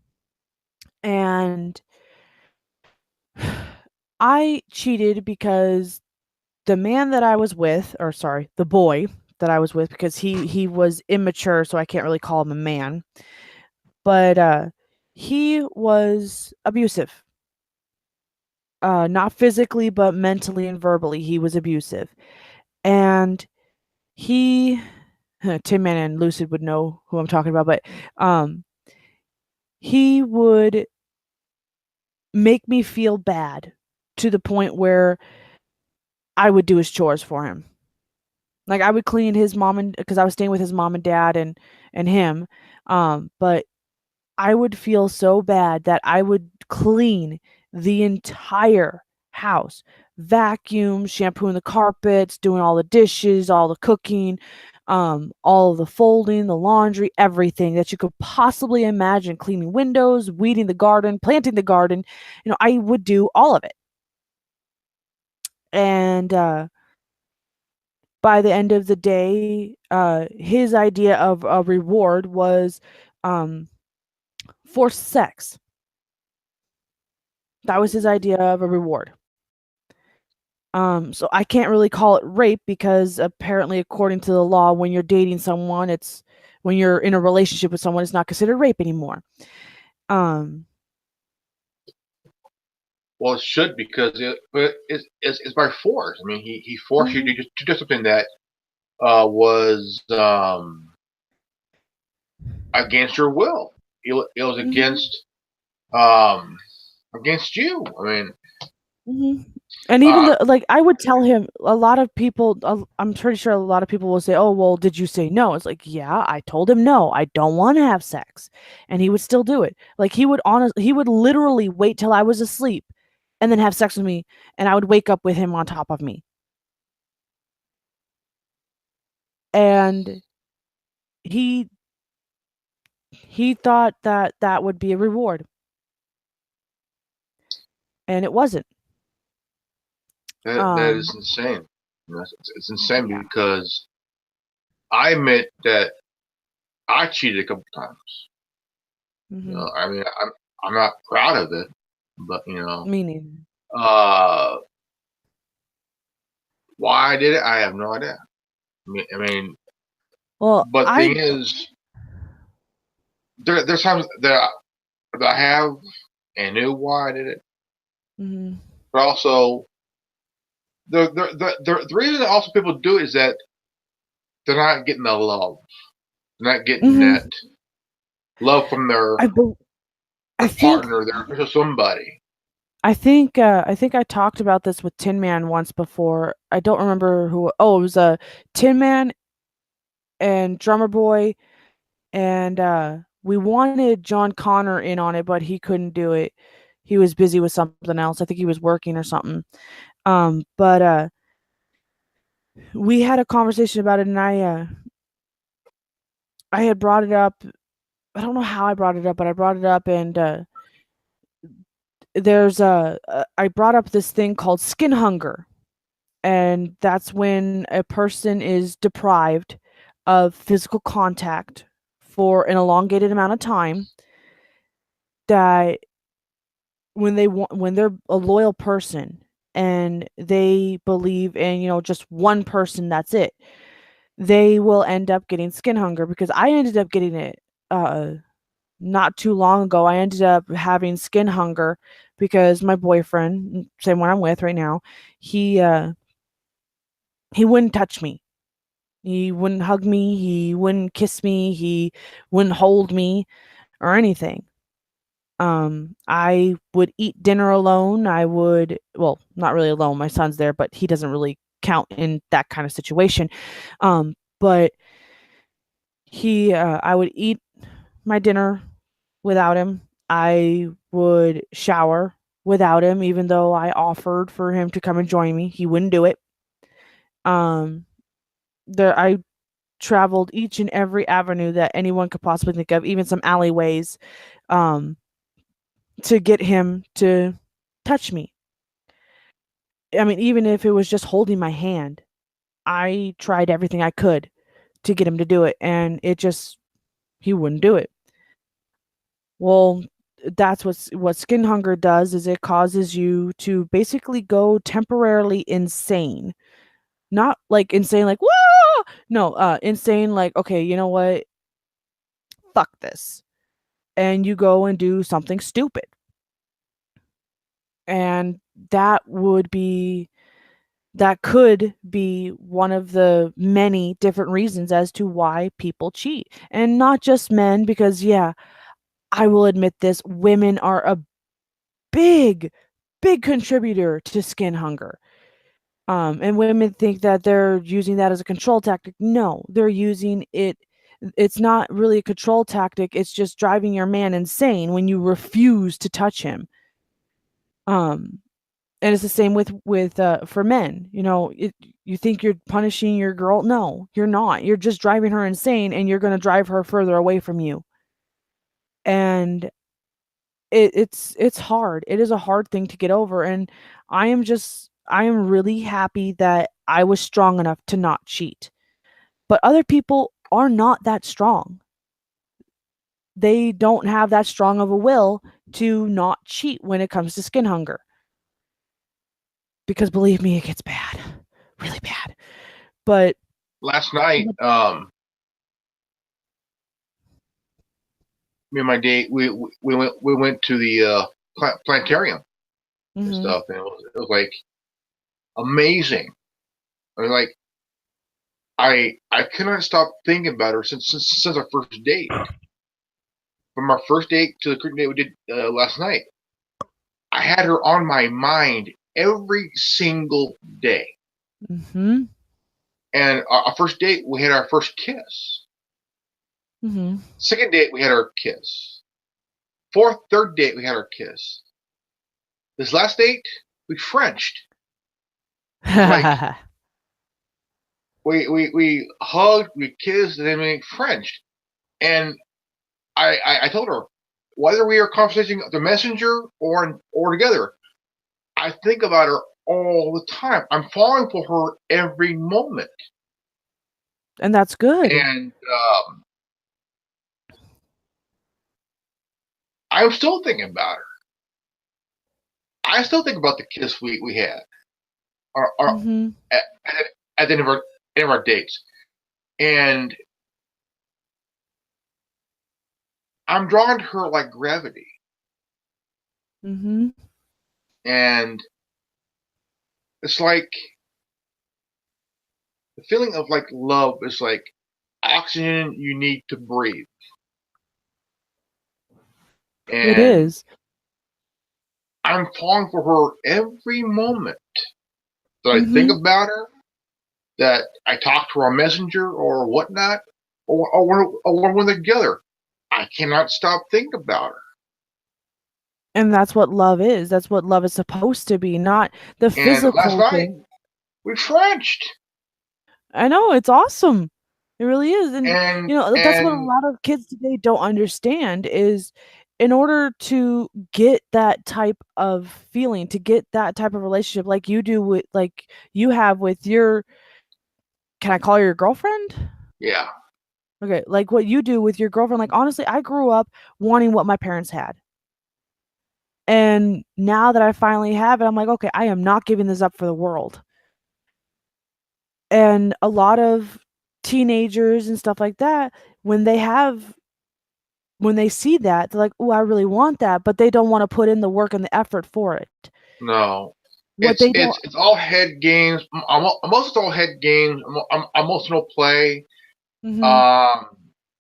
And I cheated because the man that I was with, or sorry, the boy that I was with, because he was immature, so I can't really call him a man, but he was abusive. Not physically, but mentally and verbally, he was abusive. And he, Tin Man and Lucid would know who I'm talking about, but um, he would make me feel bad to the point where I would do his chores for him. Like I would clean his mom and because I was staying with his mom and dad and him. But I would feel so bad that I would clean the entire house, vacuum, shampooing the carpets, doing all the dishes, all the cooking, all of the folding, the laundry, everything that you could possibly imagine, cleaning windows, weeding the garden, planting the garden. I would do all of it. And by the end of the day, his idea of a reward was um, forced sex. That was his idea of a reward. So I can't really call it rape because apparently, according to the law, when you're dating someone, when you're in a relationship with someone, it's not considered rape anymore. Um, Well, it should because it's by force. I mean, he forced you to do something that was against your will. It was against you. I mean, mhm. And even like I would tell him, a lot of people, I'm pretty sure a lot of people will say, "Oh, well, did you say no?" It's like, yeah, I told him no, I don't want to have sex, and he would still do it. Like he would literally wait till I was asleep, and then have sex with me, and I would wake up with him on top of me, and he he thought that that would be a reward, and it wasn't. that is Um, insane. It's insane yeah. because I admit that I cheated a couple times. Hmm. I mean, I'm not proud of it, but Me neither. uh, why I did it, I have no idea. I mean, Well, but thing is, there's times that I have and knew why I did it, mhm, but also the reason that also people do it is that they're not getting the love, they're not getting mhm. that love from I bel I their think partner, their somebody. I think I talked about this with Tin Man once before. I don't remember who. Oh, it was a Tin Man and Drummer Boy, and we wanted John Connor in on it, but he couldn't do it. He was busy with something else. I think he was working or something. But we had a conversation about it, and I had brought it up. I don't know how I brought it up, but I brought it up, and I brought up this thing called skin hunger, and that's when a person is deprived of physical contact for an elongated amount of time, that when they're a loyal person and they believe in just one person, that's it, they will end up getting skin hunger. Because I ended up getting it uh not too long ago. I ended up having skin hunger because my boyfriend, same one I'm with right now, he wouldn't touch me. He wouldn't hug me, he wouldn't kiss me, he wouldn't hold me or anything. I would eat dinner alone. I would, well, not really alone. My son's there, but he doesn't really count in that kind of situation. But I would eat my dinner without him. I would shower without him, even though I offered for him to come and join me. He wouldn't do it. Um, I traveled each and every avenue that anyone could possibly think of, even some alleyways, um, to get him to touch me. I mean, even if it was just holding my hand, I tried everything I could to get him to do it, and he wouldn't do it. Well, that's what skin hunger does, is it causes you to basically go temporarily insane. Not like insane like, whoa! No, insane like, okay, you know what? Fuck this. And you go and do something stupid. And that would be that could be one of the many different reasons as to why people cheat. And not just men, because yeah, I will admit this, women are a big big contributor to skin hunger. And women think that they're using that as a control tactic. No, they're using it. It's not really a control tactic. It's just driving your man insane when you refuse to touch him. Um, and it's the same with for men. You think you're punishing your girl? No, you're not. You're just driving her insane, and you're going to drive her further away from you. And it's hard. It is a hard thing to get over, and I am really happy that I was strong enough to not cheat. But other people are not that strong. They don't have that strong of a will to not cheat when it comes to skin hunger. Because believe me, it gets bad. Really bad. But last night, me and my date, we went to the planetarium and stuff, and it was like amazing. I mean, like I couldn't stop thinking about her since our first date. From our first date to the current date we did last night, I had her on my mind every single day. Mm-hmm. And our first date, we had our first kiss. Mm-hmm. Second date, we had our kiss. Third date, we had our kiss. This last date, we Frenched. Like, we hugged, we kissed, and then we Frenched. And I told her, whether we are conversating the messenger or together, I think about her all the time. I'm falling for her every moment. And that's good. And I'm still thinking about her. I still think about the kiss we had Mm-hmm. at the end of our dates. And I'm drawn to her like gravity. Mm-hmm. And it's like the feeling of like love is like oxygen you need to breathe. And It is. I'm falling for her every moment that I think about her, that I talk to her on Messenger or whatnot, or when we're together. I cannot stop thinking about her. And that's what love is. That's what love is supposed to be, not the physical last night, thing. we Frenched. I know, it's awesome. It really is. And that's what a And lot of kids today don't understand is in order to get that type of feeling, to get that type of relationship like you do with like you have with your can I call her your girlfriend? yeah, Okay, like what you do with your girlfriend. Like honestly, I grew up wanting what my parents had. And now that I finally have it, I'm like, okay, I am not giving this up for the world. And a lot of teenagers and stuff like that, when they see that, they're like, oh, I really want that, but they don't want to put in the work and the effort for it. no, What they don't, it's all head games. Most all head games. Emotional play.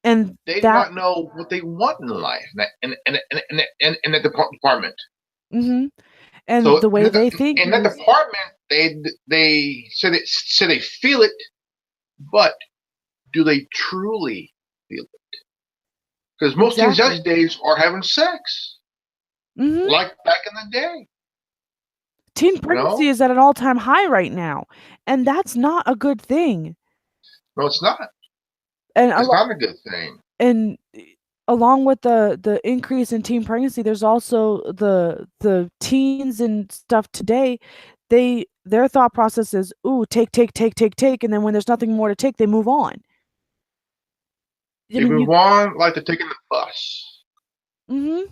and They do that, not know what they want in life, in that department. and So the way they think in that is department, they say they feel it, but do they truly feel it? Because most teens these days are having sex, like back in the day. Teen pregnancy is at an all-time high right now, and that's not a good thing. No, it's not. And it's not a good thing. And along with the increase in teen pregnancy, there's also the teens and stuff today. Their thought process is, ooh, take, and then when there's nothing more to take, they move on. They move on like they're taking the bus. And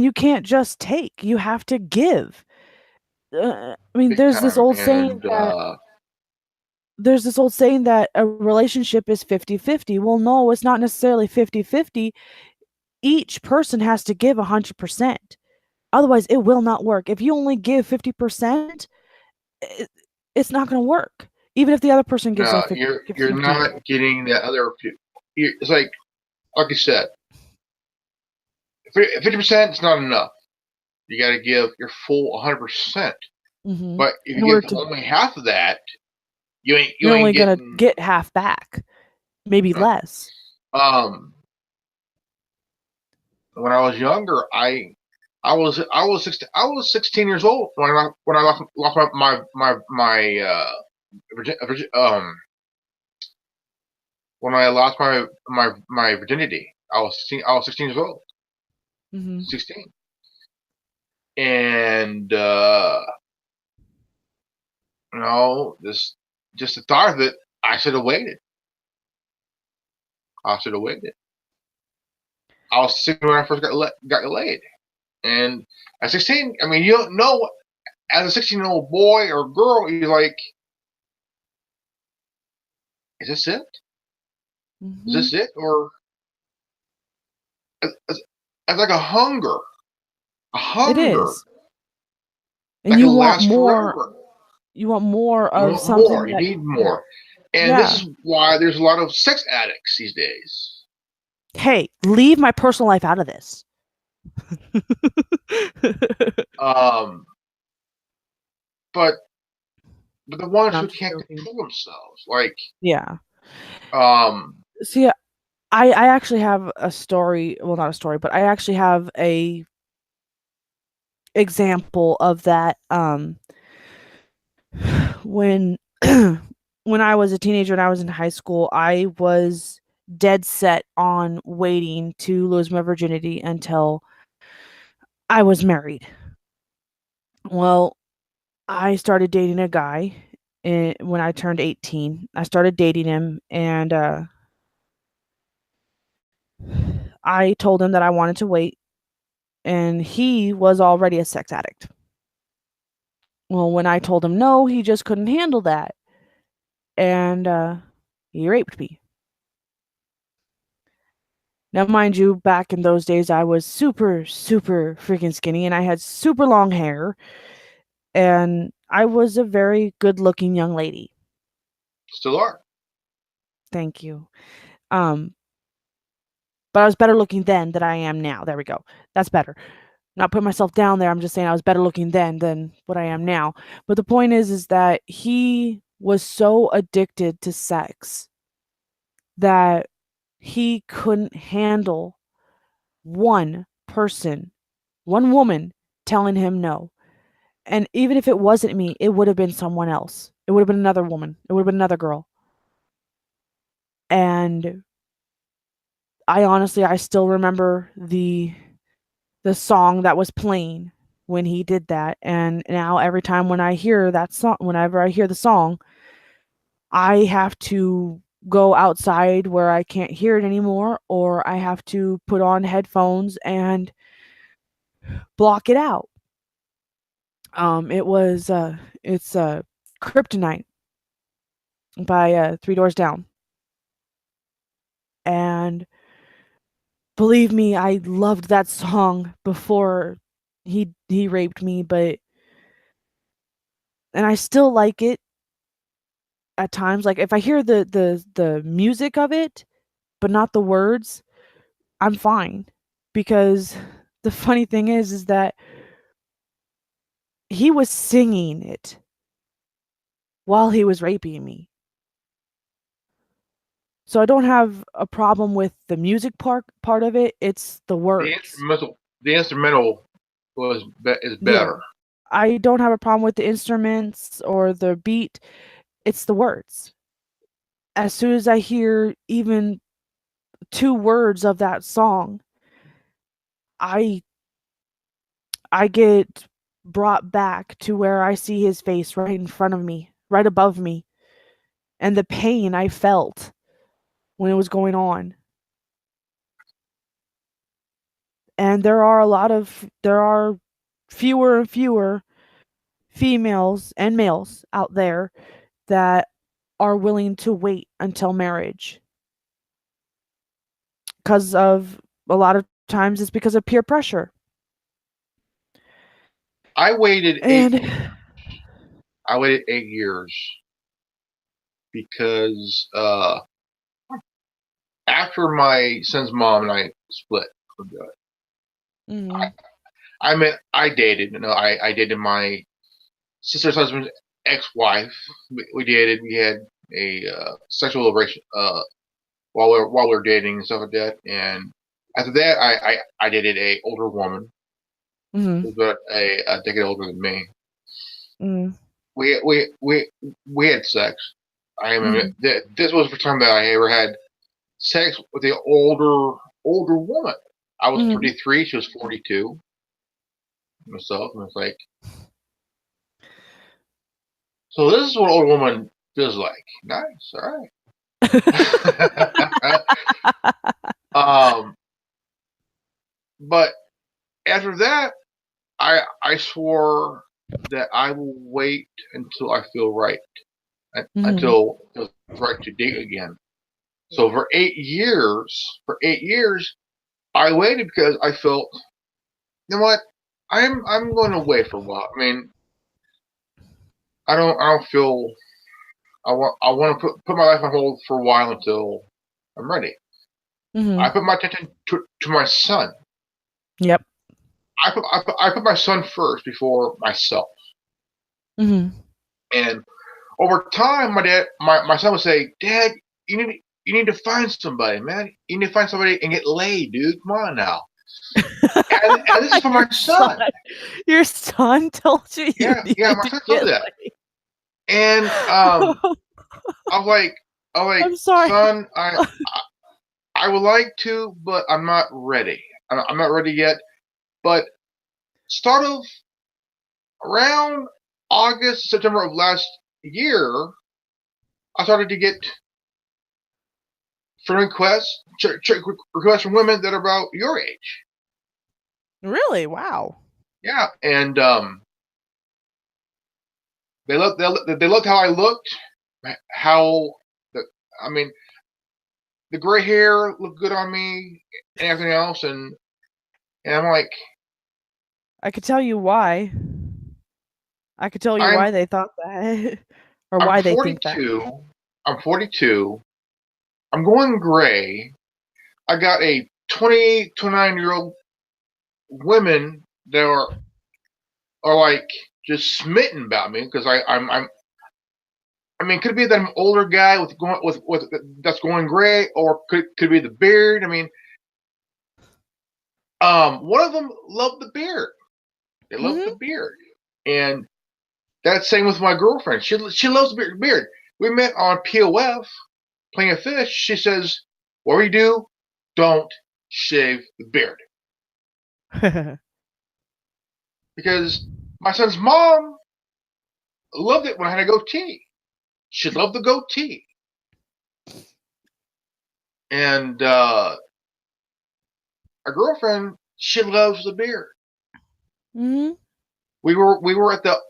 you can't just take; you have to give. I mean, there's this old saying that a relationship is 50-50. Well, no, it's not necessarily 50-50. Each person has to give 100%. Otherwise, it will not work. If you only give 50%, it's not going to work. Even if the other person gives 50%. You're not getting that other. It's like you said, 50% is not enough. You got to give your full 100%. Hmm. But if In you order give to, only half of that, you you're only ain't gonna getting. get half back, maybe less. Um, when I was younger, I was 16 years old when I lost when I lost my virginity. I was 16 years old, Hmm. 16, and this just the thought of it, I should have waited. I should have waited. I was 16 when I first got laid, and at 16, I mean, you don't know. As a 16-year-old boy or girl, you're like, is this it? Is Hmm. this it? Or it's, it's like a It hunger is, and that you can want last more. forever. You want more You of want more. something You that need you're. more. And this Yeah. is why there's a lot of sex addicts these days. Hey, leave my personal life out of this. Um, but the ones I'm who just can't joking. control themselves, like Yeah. um, See, I actually have a story. Well, not a story, but I actually have a example of that. When when I was a teenager and I was in high school, I was dead set on waiting to lose my virginity until I was married. Well, I started dating a guy when I turned 18. I started dating him, and I told him that I wanted to wait, and he was already a sex addict. Well, when I told him no, he just couldn't handle that, and he raped me. Now, mind you, back in those days, I was super, super freaking skinny, and I had super long hair, and I was a very good-looking young lady. still are. Thank you. Um, but I was better looking then than I am now. There we go. That's better. Not putting myself down there. I'm just saying I was better looking then than what I am now. But the point is that he was so addicted to sex that he couldn't handle one person, one woman telling him no. And even if it wasn't me, it would have been someone else. It would have been another woman. It would have been another girl. And I still remember the song that was playing when he did that. And now every time when I hear that song, whenever I hear the song, I have to go outside where I can't hear it anymore, or I have to put on headphones and block it out. It was it's Kryptonite by Three Doors Down, and believe me, I loved that song before he raped me, but and I still like it at times. Like if I hear the music of it, but not the words, I'm fine because the funny thing is that he was singing it while he was raping me. So I don't have a problem with the music part of it. It's the words. The instrumental is Yeah. better. I don't have a problem with the instruments or the beat. It's the words. As soon as I hear even two words of that song, I I get brought back to where I see his face right in front of me, right above me, and the pain I felt when it was going on. And there are fewer and fewer females and males out there that are willing to wait until marriage because of a lot of times it's because of peer pressure. I waited eight. And I waited 8 years because after my son's mom and I split for good, mhm, I mean, I dated. I dated my sister's husband's ex-wife. We dated. We had a sexual relation while we were dating and stuff like that. And after that, I dated a older woman Mm-hmm. who was about a decade older than me. Mm-hmm. We had sex. I Mm-hmm. mean, this was the first time that I ever had sex with an older woman. I was Mm-hmm. 33, she was 42. Myself, and it's like, so this is what an older woman feels like. Nice, all right. But after that, I swore that I will wait until I feel right, Mm-hmm. until it's right to date again. So for 8 years, I waited because I felt, you know what, I'm going to wait for a while. I mean, I don't feel I want to put my life on hold for a while until I'm ready. Mm-hmm. I put my attention to my son. Yep. I put my son first before myself. Mm-hmm. And over time, my son would say, "Dad, you need to find somebody, man. You need to find somebody and get laid, dude. Come on now." And this is for Your my son, son. your son told you you Yeah, needed my to son told get me that. laid. And I was like, I'm sorry. son, I would like to, but I'm not ready. I'm not ready yet. But start of around August, September of last year, I started to get friend requests, requests from women that are about your age. Really? Wow. Yeah, and they looked how I looked, how the I mean the gray hair looked good on me and everything else, and I'm like, I could tell you why. I could tell you I'm why they thought that, or I'm why they think that. 42. I'm 42. I'm going gray. I got a 28, 29-year old women that are like just smitten about me because I'm I mean, could it be that I'm an older guy with that's going gray, or could it be the beard? I mean, one of them loved the beard. They loved the Mm-hmm. beard, and that's same with my girlfriend. She loves the beard. We met on POF playing a fish. She says, "Whatever you do, don't shave the beard," because my son's mom loved it when I had a goatee. She loved the goatee, and our girlfriend, she loves the beard. Mm-hmm. We were at the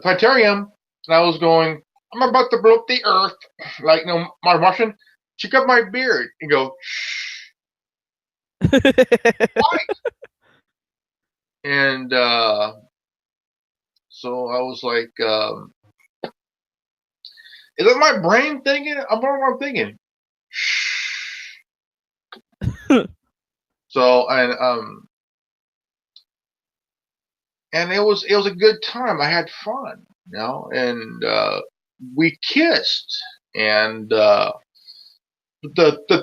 planetarium, and I was going, I'm about to blow up the earth, like my Russian. She cut my beard and go, shh, why? And so I was like, is that my brain thinking? I'm what I'm thinking. Shh. So and it was a good time. I had fun, and we kissed, and the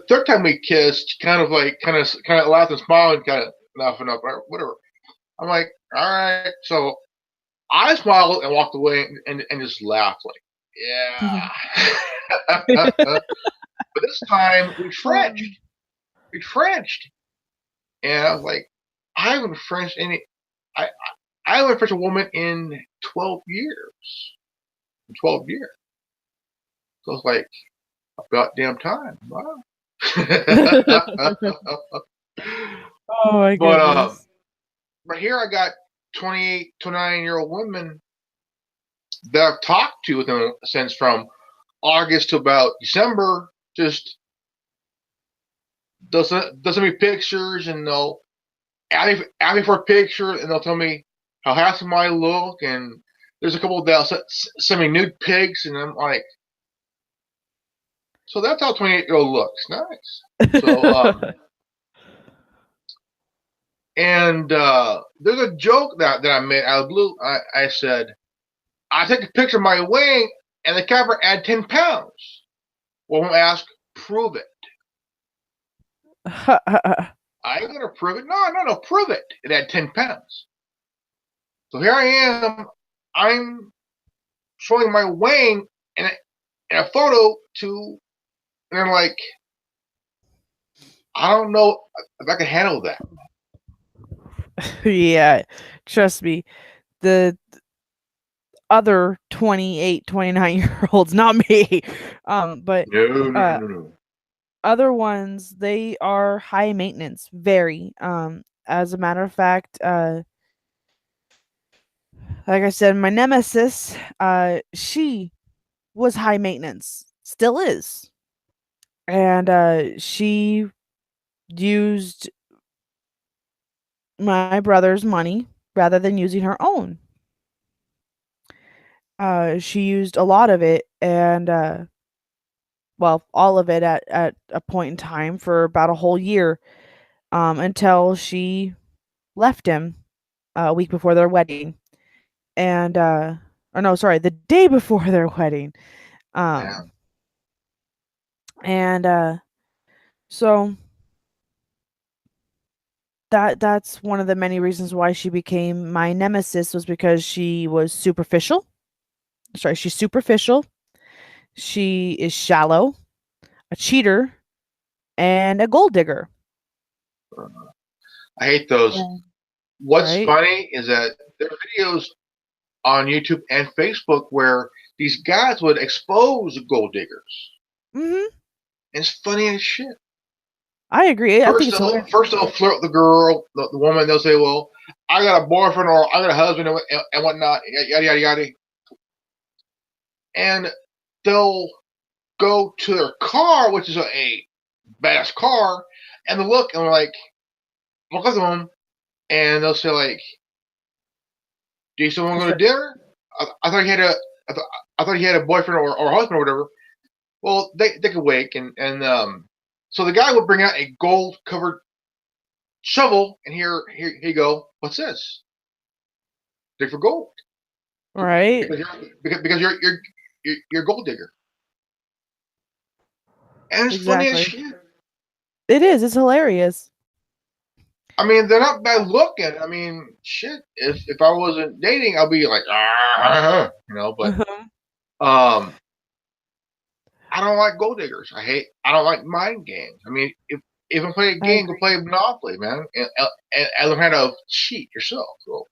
third time we kissed, kind of laughed and smiled and kind of laughing up or whatever. I'm like, all right. So I smiled and walked away and just laughed like, yeah. But this time we Frenched. Um, We Frenched, and I was like, I haven't Frenched any. I I haven't Frenched a woman in 12 years. 12 years. So it's like about damn time. Wow. oh my but goodness. but here I got 28, 29-year-old women that I've talked to within since from August to about December. Just doesn't me pictures, and they'll ask me for a picture, and they'll tell me how handsome I look, and there's a couple that'll send me nude pics, and I'm like, so that's how 28-year-old looks. Nice. So And there's a joke that I made out of blue. I said, I take a picture of my wing and the camera add 10 pounds. Well, when ask, prove it. I ain't gonna prove it. No, prove it. It had 10 pounds. So here I am. I'm showing my wing in a photo to, and I'm like, I don't know if I can handle that. Yeah, trust me. The other 28, 29-year olds, not me. But No. other ones, they are high maintenance, very. As a matter of fact, like I said, my nemesis, she was high maintenance, still is. And she used my brother's money rather than using her own. She used a lot of it, and well, all of it at a point in time for about a whole year, until she left him a week before their wedding. And or no, sorry, the day before their wedding. Yeah. Um and so that's one of the many reasons why she became my nemesis, was because she was superficial. Sorry, she's superficial. She is shallow, a cheater, and a gold digger. I hate those. Yeah. What's Right? funny is that there are videos on YouTube and Facebook where these guys would expose gold diggers. Mhm. It's funny as shit. I agree. I think it's hilarious. First they'll flirt with the girl, the woman. They'll say, "Well, I got a boyfriend or I got a husband and whatnot." Yada yada yada. And they'll go to their car, which is a badass car, and they'll look and they're like, look at them, and they'll say like, "Do you still want to go to dinner? I thought he had a I thought he had a boyfriend or a husband or whatever." Well, they could wait, and so the guy would bring out a gold covered shovel, and here you go. What's this? Dig for gold Right? because you're a gold digger, and it's funny as Exactly. shit. It is. It's hilarious. I mean, they're not bad looking. I mean, shit. If I wasn't dating, I'd be like, But Uh-huh. um, I don't like gold diggers. I don't like mind games. I mean, if I'm playing a I game, go agree. play Monopoly, man, and learn how to cheat yourself. So,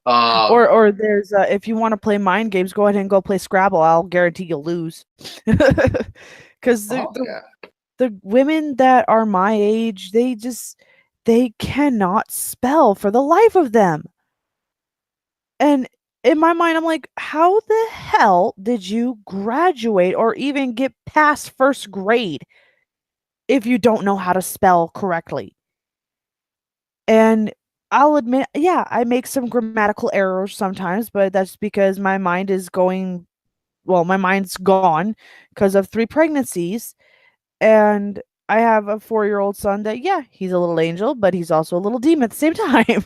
Or there's if you want to play mind games, go ahead and go play Scrabble. I'll guarantee you'll lose. Because oh yeah, the women that are my age, they cannot spell for the life of them. And in my mind, I'm like, how the hell did you graduate or even get past first grade if you don't know how to spell correctly? And I'll admit, yeah, I make some grammatical errors sometimes, but that's because my mind is going, well, my mind's gone because of 3 pregnancies. And I have a 4-year-old son that, yeah, he's a little angel, but he's also a little demon at the same time.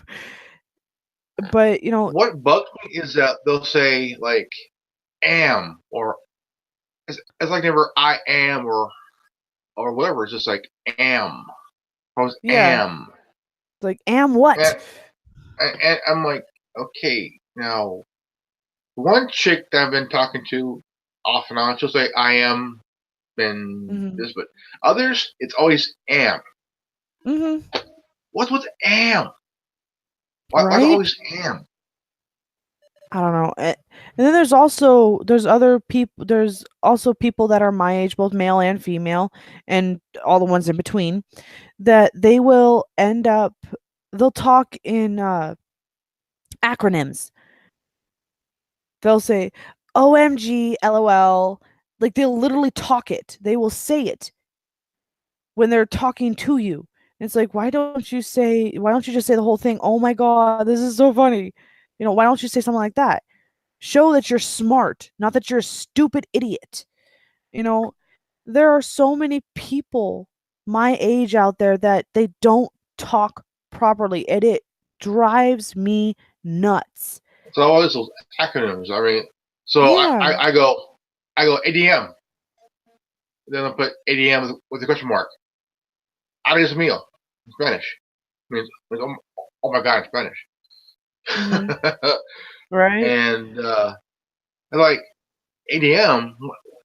But, what bugs me is that they'll say like am or it's like never I am or whatever. It's just like am. I was yeah, am. like, am what? And, and I'm like, okay, now one chick that I've been talking to off and on, she'll say I am been Hmm. this, but others it's always am. Hmm. What's with am? Why's it Right? always am? I don't know. And then there's also people that are my age, both male and female, and all the ones in between, that they will end up they'll talk in acronyms. They'll say OMG, LOL. Like, they'll literally talk it. They will say it when they're talking to you. It's like, why don't you just say the whole thing? Oh my god, this is so funny. Why don't you say something like that? Show that you're smart, not that you're a stupid idiot. You know, there are so many people my age out there that they don't talk properly, and it drives me nuts. So all those acronyms. I mean, so Yeah. I go ADM. Then I put ADM with a question mark. Adios meal in Spanish. Means oh my god in Spanish. Hmm. Right. And they're like ADM.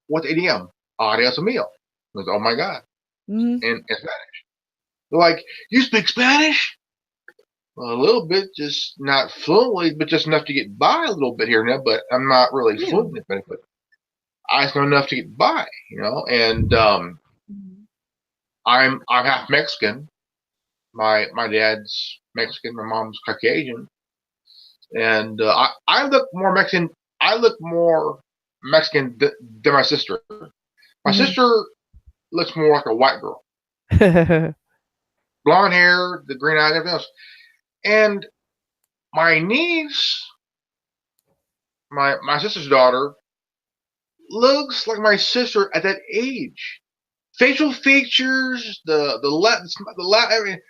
What's ADM? Adios meal. Means oh my god Hmm. in Spanish. They're like, you speak Spanish? Well, a little bit, just not fluently, but just enough to get by a little bit here and there. But I'm not really Yeah. fluent in Spanish, but I just know enough to get by, you know. And Mhm. I'm half Mexican. My dad's Mexican. My mom's Caucasian, and I look more Mexican. I look more Mexican than my sister. My Mhm. sister looks more like a white girl, blonde hair, the green eyes, everything else. And my niece, my sister's daughter, looks like my sister at that age. Facial features, the everything.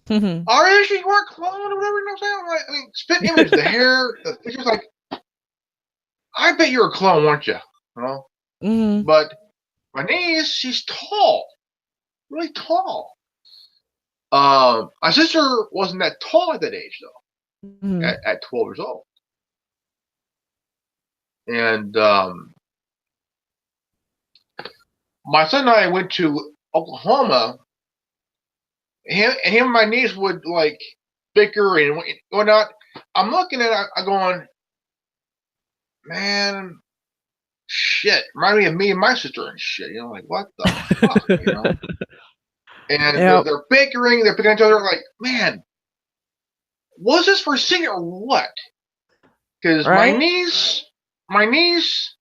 Mhm. Are you she work clone or whatever? You know what I'm saying? Like, I mean, spit image, the hair, the features. Like, I bet you're a clone, weren't you? You know. Mhm. But my niece, she's tall, really tall. My sister wasn't that tall at that age though, Mhm. at 12 years old. And my son and I went to Oklahoma. Him and my niece would like bicker and whatnot. I'm looking at it, I'm going, man, shit, remind me of me and my sister and shit. You know, like what the fuck, you know? And Yep. they're bickering, they're picking at each other. Like, man, was this for singing or what? Because Right? my niece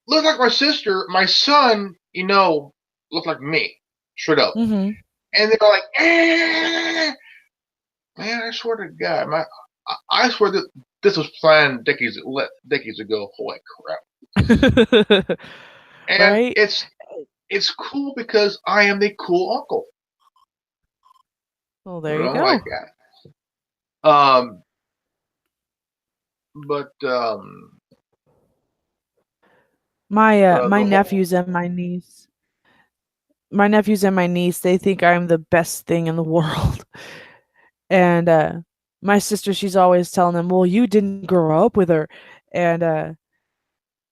looked like my sister. My son, you know, looked like me, straight up. Mhm. And they're like, man, I swear to God, I swear that this was planned decades ago. Holy crap! And Right? it's cool because I am the cool uncle. Well, You there you know, like go. um, but My the whole nephews and my niece, they think I'm the best thing in the world. And my sister, she's always telling them, "Well, you didn't grow up with her." And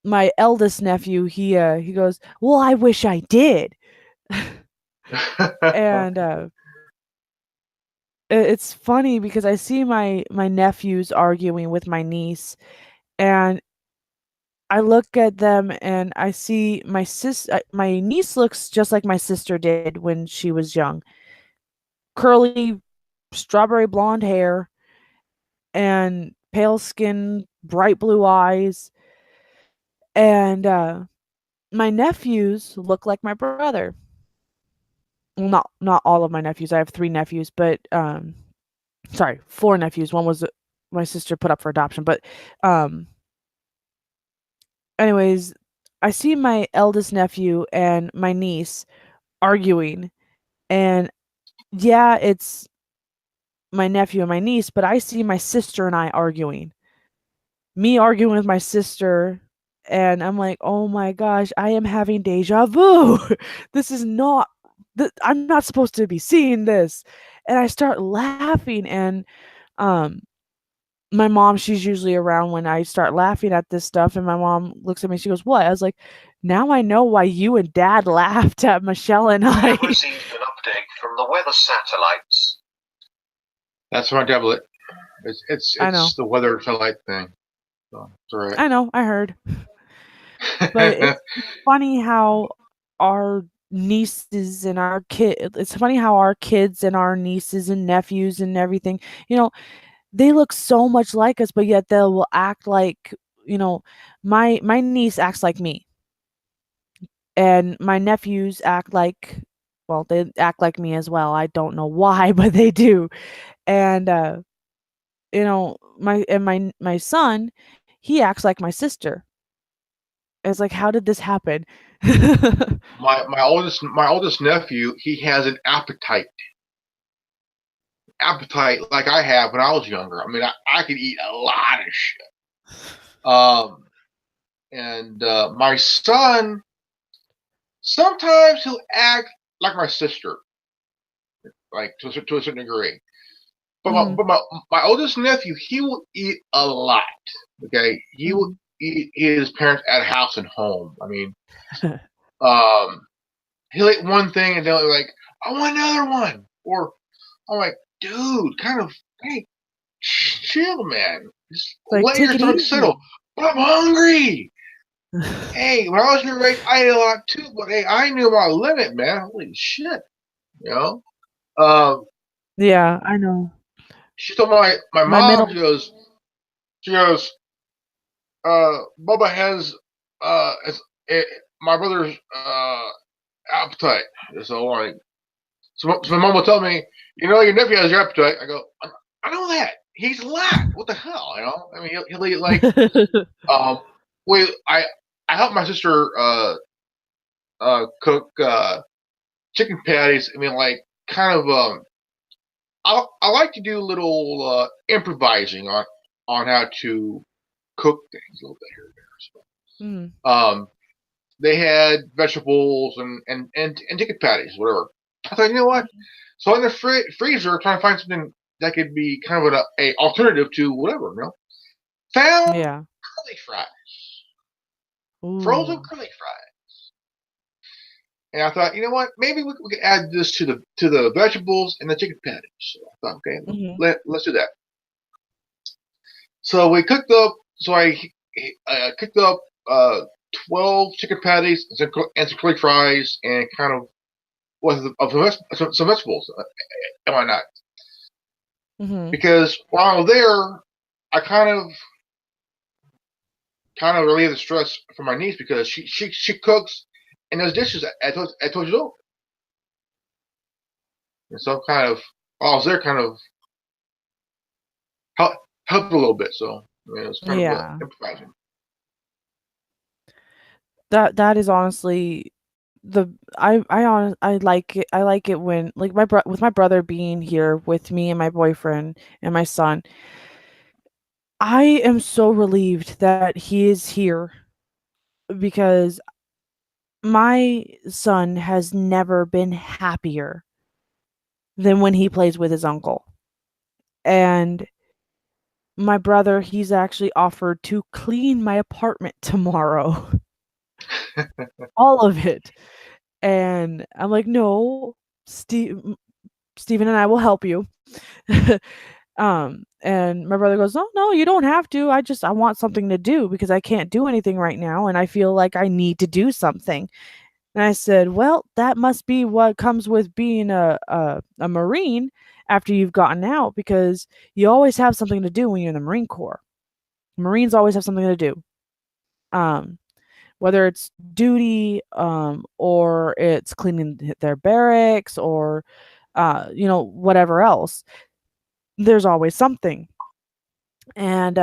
my eldest nephew, he goes, "Well, I wish I did." And it's funny because I see my nephews arguing with my niece, and I look at them and I see my niece looks just like my sister did when she was young. Curly strawberry blonde hair and pale skin, bright blue eyes. And my nephews look like my brother. Well, not all of my nephews. I have 3 nephews, but sorry, 4 nephews. One was my sister put up for adoption, but um anyways, I see my eldest nephew and my niece arguing, and yeah, it's my nephew and my niece, but I see my sister and I arguing. Me arguing with my sister, and I'm like, "Oh my gosh, I am having deja vu. This is not I'm not supposed to be seeing this." And I start laughing, and um my mom, she's usually around when I start laughing at this stuff, and my mom looks at me, she goes, "What?" I was like, "Now I know why you and dad laughed at Michelle and We I." have received an update from the weather satellites. that's my tablet. I know. It's the weather satellite thing. So it's all right. I know, I heard. But it's funny how our nieces and our it's funny how our kids and our nieces and nephews and everything, you know, they look so much like us, but yet they will act like, you know, my niece acts like me, and my nephews act like, well, they act like me as well. I don't know why, but they do. And you know, my son, he acts like my sister. It's like, how did this happen? My oldest nephew, he has an appetite like I have when I was younger. I mean, I could eat a lot of shit. And my son, sometimes he'll act like my sister, like to a certain degree. But Mhm, my oldest nephew, he will eat a lot. Okay, he will mhm. eat his parents at house and home. I mean, um, he'll eat one thing and they'll be like, "I want another one," or I'm like, "Dude, kind of, hey, chill, man. Just Like, let take your it stomach settle." easy. But I'm hungry. Hey, when I was your age, I ate a lot too, but hey, I knew my limit, man. Holy shit, you know. Um, Yeah, I know. she told my My mom, middle she goes, Bubba has my brother's appetite. So like, so my mom will tell me, your nephew has your appetite. I go, I know that. He's a lot. What the hell, I mean, he'll eat like, um, wait, I helped my sister cook chicken patties. I mean, like, kind of I like to do a little improvising on how to cook things a little bit here and Mhm, there. So, they had vegetables and chicken patties, whatever. I thought, you know what? So in the freezer, trying to find something that could be kind of a alternative to whatever, found yeah. curly fries, frozen Ooh. curly fries. And I thought, you know what? Maybe we could add this to the vegetables and the chicken patties. So I thought, okay, Mhm, let's do that. So we cooked up. So I cooked up 12 chicken patties and some curly fries and kind of some vegetables and why not? mhm. Because while I was there, I kind of relieve the stress from my niece because she cooks and does dishes at told you old. And so kind of while I was there, kind of help helped a little bit. So I mean, it was kind of Yeah. improvising. That is honestly the I like it when like with my brother being here with me and my boyfriend and my son. I am so relieved that he is here because my son has never been happier than when he plays with his uncle. And my brother, he's actually offered to clean my apartment tomorrow. All of it. And I'm like, "No, Steven and I will help you." And my brother goes, "Oh, no, you don't have to. I want something to do because I can't do anything right now and I feel like I need to do something." And I said, "Well, that must be what comes with being a Marine after you've gotten out because you always have something to do when you're in the Marine Corps. Marines always have something to do. Um, whether it's duty, or it's cleaning their barracks or, whatever else. There's always something." And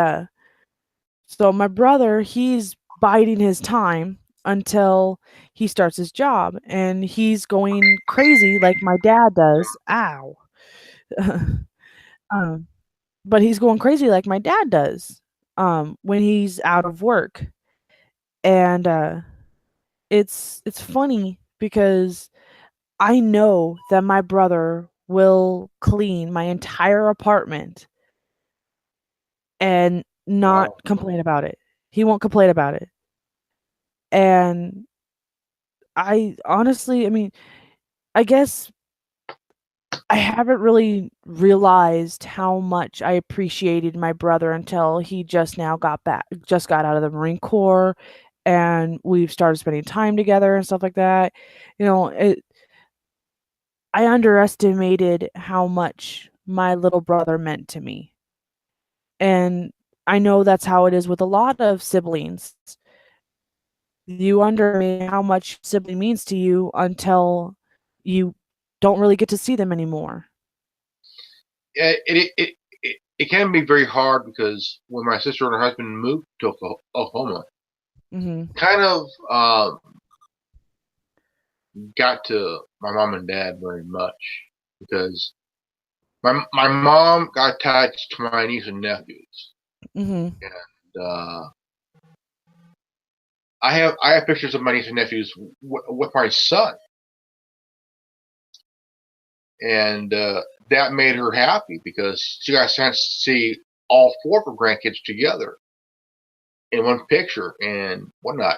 so my brother, he's biding his time until he starts his job, and he's going crazy like my dad does. Ow. um, but he's going crazy like my dad does when he's out of work. And it's funny because I know that my brother will clean my entire apartment and not Wow. complain about it. He won't complain about it. And I honestly, I mean, I guess I haven't really realized how much I appreciated my brother until he just got out of the Marine Corps, and we've started spending time together and stuff like that. You know, I underestimated how much my little brother meant to me. And I know that's how it is with a lot of siblings. You underestimate how much sibling means to you until you don't really get to see them anymore. It can be very hard because when my sister and her husband moved to Oklahoma, Mhm. kind of got to my mom and dad very much because my mom got attached to my niece and nephews, Mhm. and I have pictures of my niece and nephews with my son, and that made her happy because she got a chance to see all four of her grandkids together in one picture and whatnot.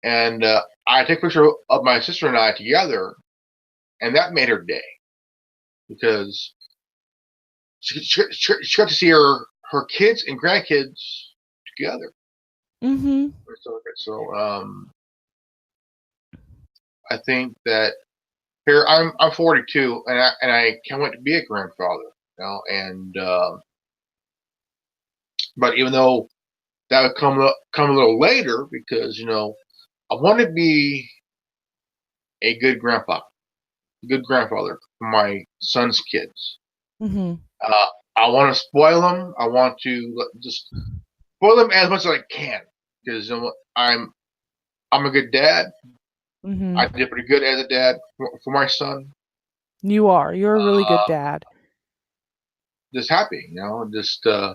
And I took a picture of my sister and I together, and that made her day because she got to see her kids and grandkids together. Mhm. So I think that here I'm 42, and I can't wait to be a grandfather. And but even though that would come a little later, because I want to be a good grandpa, a good grandfather for my son's kids. Mhm. Uh, I want to spoil them. I want to just spoil them as much as I can because I'm a good dad. I Mhm. did pretty good as a dad for my son. You are. You're a really good Uh, dad. just happy, just I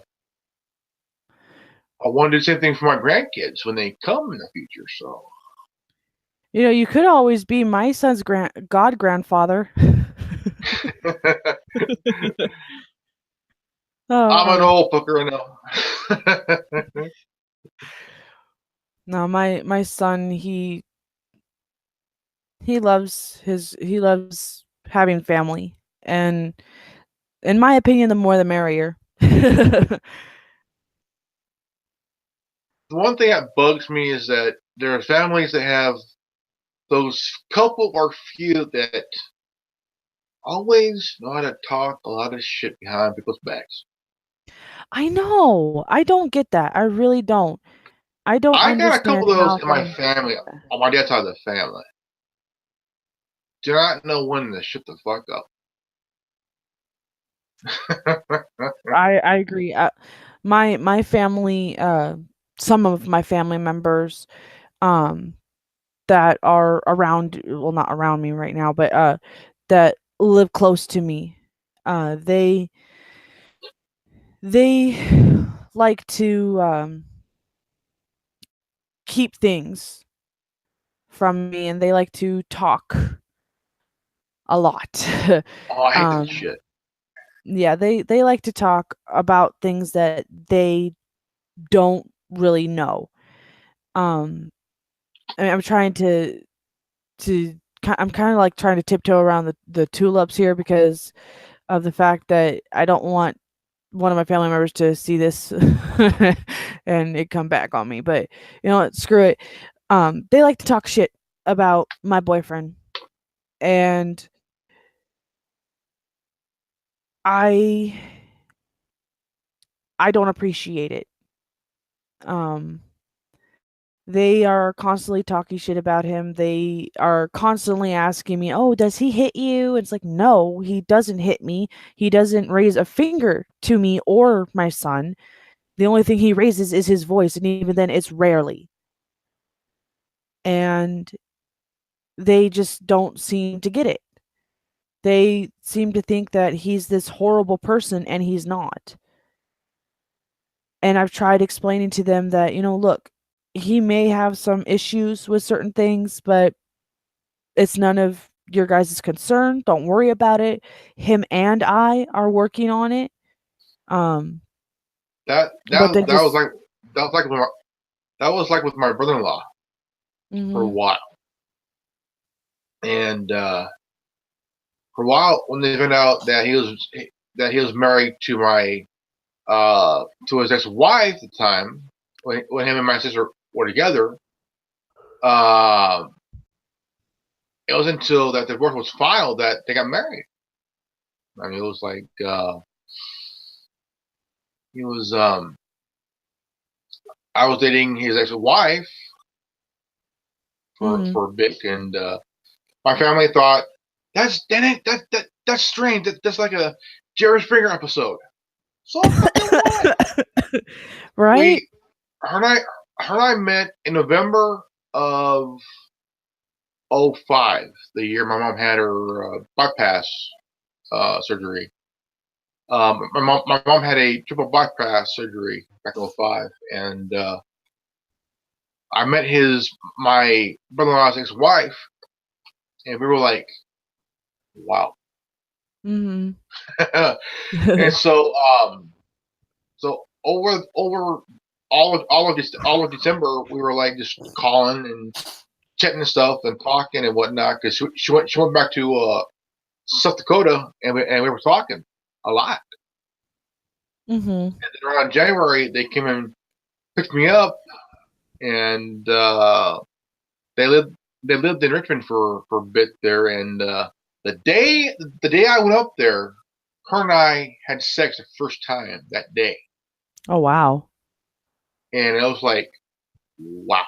want to do the same thing for my grandkids when they come in the future. So You could always be my son's grandfather. I'm an Oh. old fucker, I know. No, my son, he loves having family, and in my opinion, the more the merrier. The one thing that bugs me is that there are families that have those couple or few that always know how to talk a lot of shit behind people's backs. I know. I don't get that. I really don't. I don't I got a couple understand of how those in my they. family, on my dad's side of the family. Do not know when to shut the fuck up. I agree. My family, some of my family members, um, that are around, well, not around me right now, but that live close to me, uh, they they like to keep things from me, and they like to talk a lot. Oh, I hate that um, shit. yeah, they like to talk about things that they don't really know. Um, I'm trying to I'm kind of like trying to tiptoe around the tulips here because of the fact that I don't want one of my family members to see this and it come back on me. But you know what? Screw it. They like to talk shit about my boyfriend, and I I don't appreciate it. Um, they are constantly talking shit about him. They are constantly asking me, "Oh, does he hit you?" It's like, "No, he doesn't hit me. He doesn't raise a finger to me or my son. The only thing he raises is his voice, and even then it's rarely." And they just don't seem to get it. They seem to think that he's this horrible person, and he's not. And I've tried explaining to them that, look, he may have some issues with certain things, but it's none of your guys' concern. Don't worry about it. Him and I are working on it. Um, That but they that that was just. like that was like with my, that was like with my brother-in-law for a Mhm. while, and for a while when they found out that he was married to his ex-wife at the time when him and my sister were together. Um, it was until that divorce was filed that they got married. I mean, it was like he was I was dating his ex-wife Mhm. for a bit, and my family thought that's strange. That's like a Jerry Springer episode. So fucking what? Right? We her and I her and I met in November of '05, the year my mom had her bypass surgery. My mom had a triple bypass surgery back in '05, and I met my brother-in-law's ex-wife, and we were like, wow. Mm-hmm. And so over all of December, we were like just calling and chatting and stuff and talking and whatnot, because she went back to South Dakota, and we were talking a lot. Mm-hmm. And then around January, they came and picked me up, and they lived in Richmond for a bit there. And the day I went up there, her and I had sex the first time that day, Oh wow. and it was like, wow.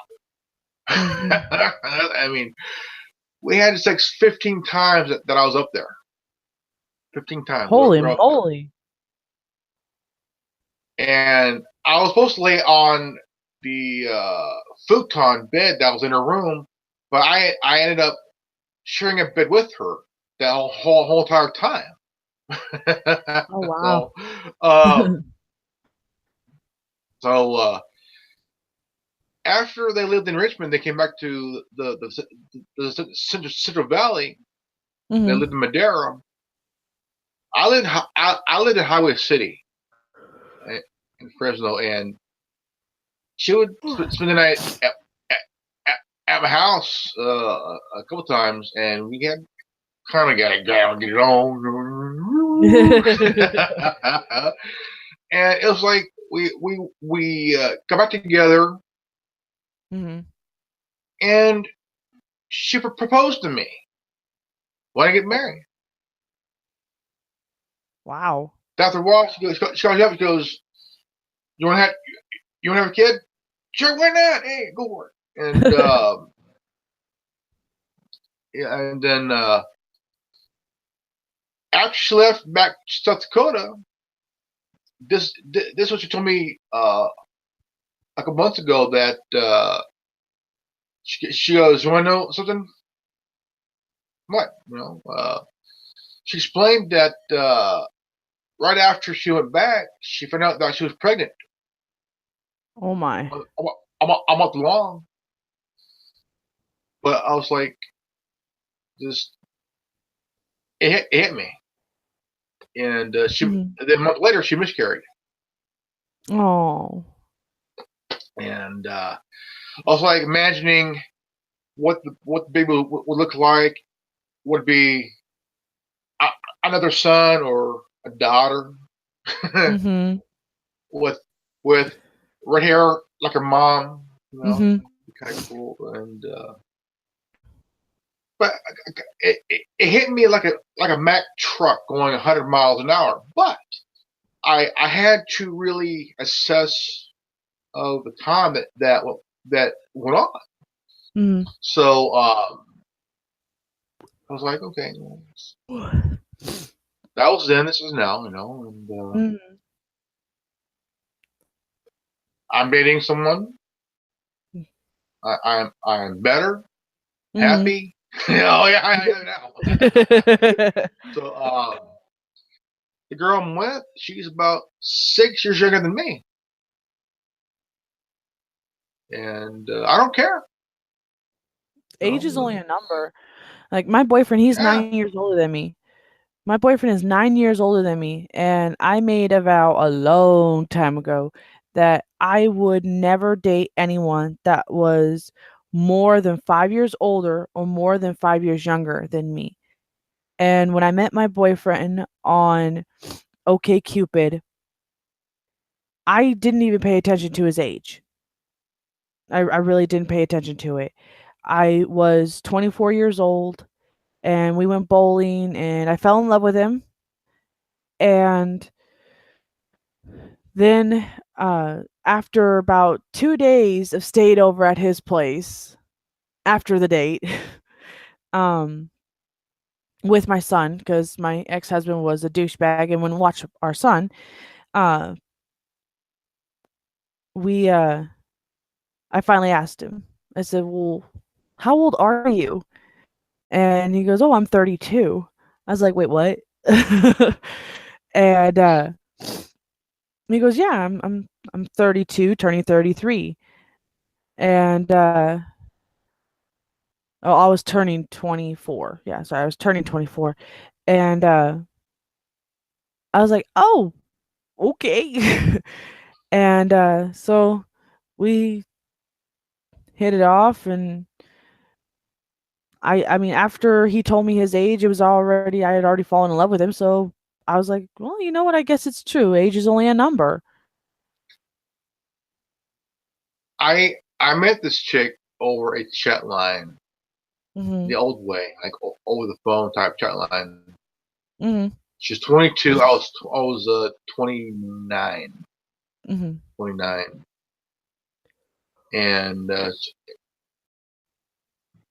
Mhm. I mean, we had sex 15 times that I was up there. 15 times. Holy we were up there. moly. And I was supposed to lay on the futon bed that was in her room, but I ended up sharing a bed with her that whole entire time. Oh wow. So after they lived in Richmond, they came back to the Central Valley. They Mhm. lived in Madera. I lived in Highway City in Fresno, and she would spend the night at my house a couple times, and we had kind of got to go and get it on. And it was like we got back together, Mhm. and she proposed to me. Want to get married? Wow. After a while, she calls me up. She goes, "You want to have a kid? Sure, why not? Hey, go for it." And yeah, and then after she left back to South Dakota, this is what she told me like a month ago, that she goes, "You want to know something?" What? She explained that right after she went back, she found out that she was pregnant. Oh my. I'm not long, but I was like, just it hit me, and Mhm. then a month later she miscarried, Oh. and I was like imagining what the baby would look like. Would be a, another son or a daughter Mhm. with with red hair like her mom, Mhm. kind of cool. And but it hit me like a Mack truck going 100 miles an hour. But I had to really assess of the time that went on. Mhm. So I was like, okay, well, that was then. This is now, and Mhm. I'm dating someone. I'm better, Mhm. happy. Oh yeah, I am now. So the girl I'm with, she's about 6 years younger than me, and I don't care. Age is only a number. Like my boyfriend, he's Yeah, 9 years older than me. My boyfriend is 9 years older than me, and I made a vow a long time ago that I would never date anyone that was more than 5 years older or more than 5 years younger than me. And when I met my boyfriend on OkCupid, I didn't even pay attention to his age. I really didn't pay attention to it. I was 24 years old, and we went bowling, and I fell in love with him. And then, after about 2 days of stayed over at his place after the date, um, with my son, because my ex-husband was a douchebag and wouldn't watch our son, uh, we, I finally asked him. I said, "Well, how old are you?" And he goes, "Oh, I'm 32." I was like, "Wait, what?" And he goes, "Yeah, I'm 32, turning 33." And oh, I was turning 24. Yeah, sorry, I was turning 24. And I was like, "Oh, okay." And so we hit it off, and I mean, after he told me his age, it was already I had already fallen in love with him, so I was like, "Well, you know what? I guess it's true. Age is only a number." I met this chick over a chat line, Mhm. the old way, like over the phone type chat line. Mhm. She's 22. I was 29, Mhm. 29, and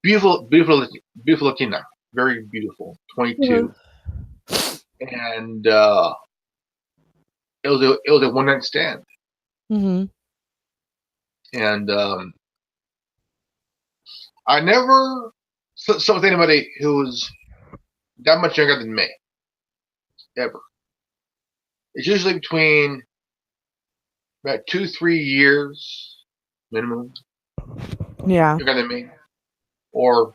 beautiful, beautiful, beautiful Latina, very beautiful, Mhm. 22, and it was a one night stand, Mhm. and I never saw with anybody who was that much younger than me ever. It's usually between about 2, 3 years minimum Yeah. younger than me, or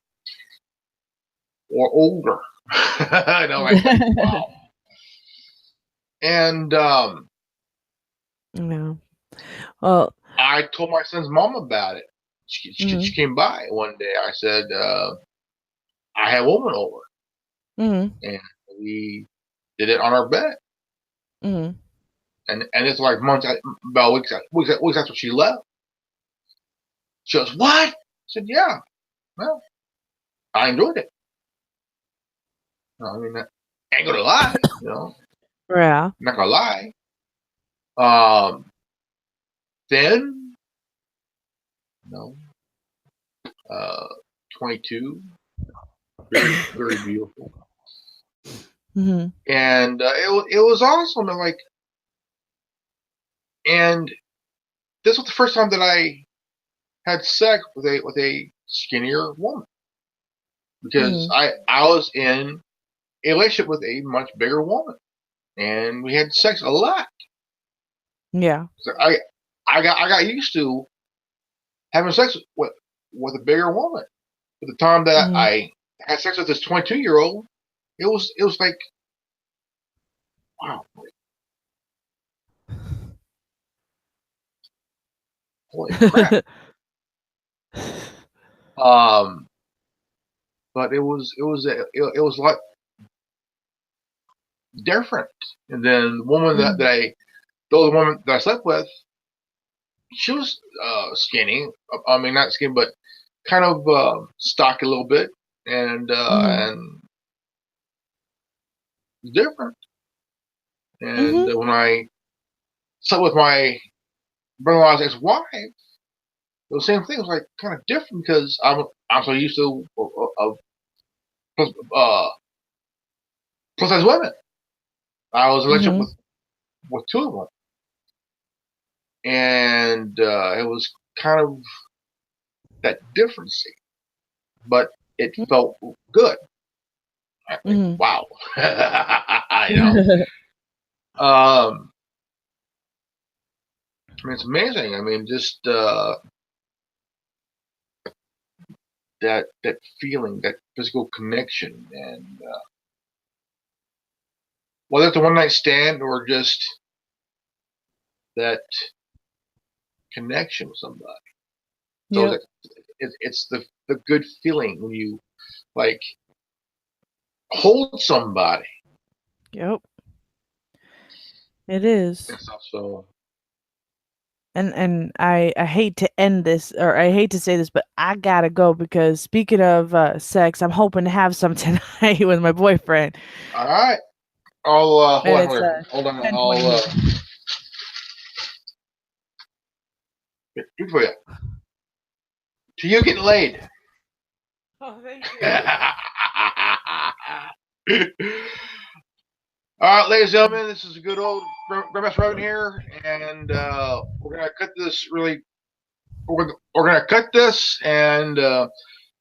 older. I know, like wow. And Yeah. Well, I told my son's mom about it. She mhm. came by one day. I said, I had a woman over, Mhm. and we did it on our bed. Mhm. And it's like months, about weeks after she left. She goes, "What?" I said, "Yeah, well, I enjoyed it. I mean, I ain't gonna lie, Yeah. I'm not gonna lie." Um, then, you know, uh, 22, very, very beautiful, Mhm. and it was awesome. And like, and this was the first time that I had sex with a skinnier woman, because Mhm. I was in a relationship with a much bigger woman, and we had sex a lot. Yeah. So I got used to having sex with a bigger woman. But the time that Mhm. I had sex with this 22-year-old, it was like, wow, holy crap. Um, but it was a lot different. And then the woman Mhm. the other woman that I slept with, she was skinny. I mean, not skinny, but kind of stocky a little bit, Mhm. and different. And Mhm. when I slept with my brother-in-law's ex-wife, the same thing. It was like kind of different because I'm so used to uh, plus size women. I was in a relationship Mhm. with two of them, and it was kind of that difference, but it felt good. I think, Mhm. wow, you know. Um, I mean, it's amazing. I mean, just that feeling, that physical connection, and whether it's a one night stand or just that connection with somebody. So Yep. it's the good feeling when you like hold somebody Yep. It is. and stuff. So And I hate to end this, or I hate to say this, but I gotta go because speaking of sex, I'm hoping to have some tonight with my boyfriend, all right, I'll and hold on it's here. Hold on, 10:20 I'll here. do for you. To you getting laid. Oh, thank All you. right, ladies and gentlemen, this is a good old Grandmaster Robin here, and we're gonna cut this really we're gonna cut this, and I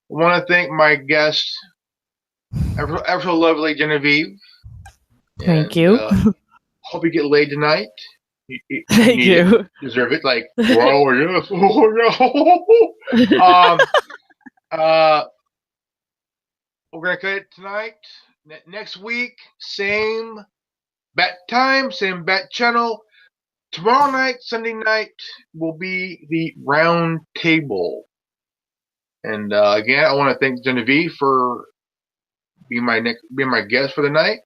want to thank my guest, ever so lovely Genevieve. Thank And, you. hope you get laid tonight. You Thank need it. you. Deserve it. Like, wow, yes. Oh, no. We're gonna cut it tonight. Next week, same bat time, same bat channel. Tomorrow night, Sunday night, will be the round table. And again, I want to thank Genevieve for being my guest for the night,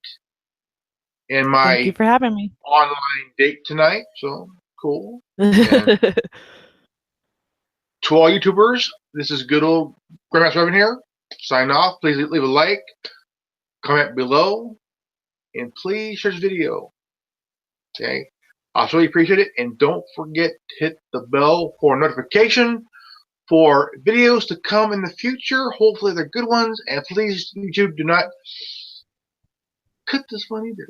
and Thank you my for having me. online date tonight. So cool. And to all YouTubers, this is good old Grandmaster Revan here. Sign off. Please leave a like, comment below, and please share this video. Okay, I'll really appreciate it. And don't forget to hit the bell for notification for videos to come in the future. Hopefully they're good ones. And please, YouTube, do not cut this one either.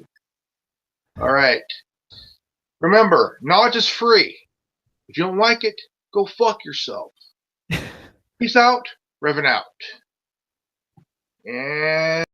All right. Remember, knowledge is free. If you don't like it, go fuck yourself. Peace out. Revan out. And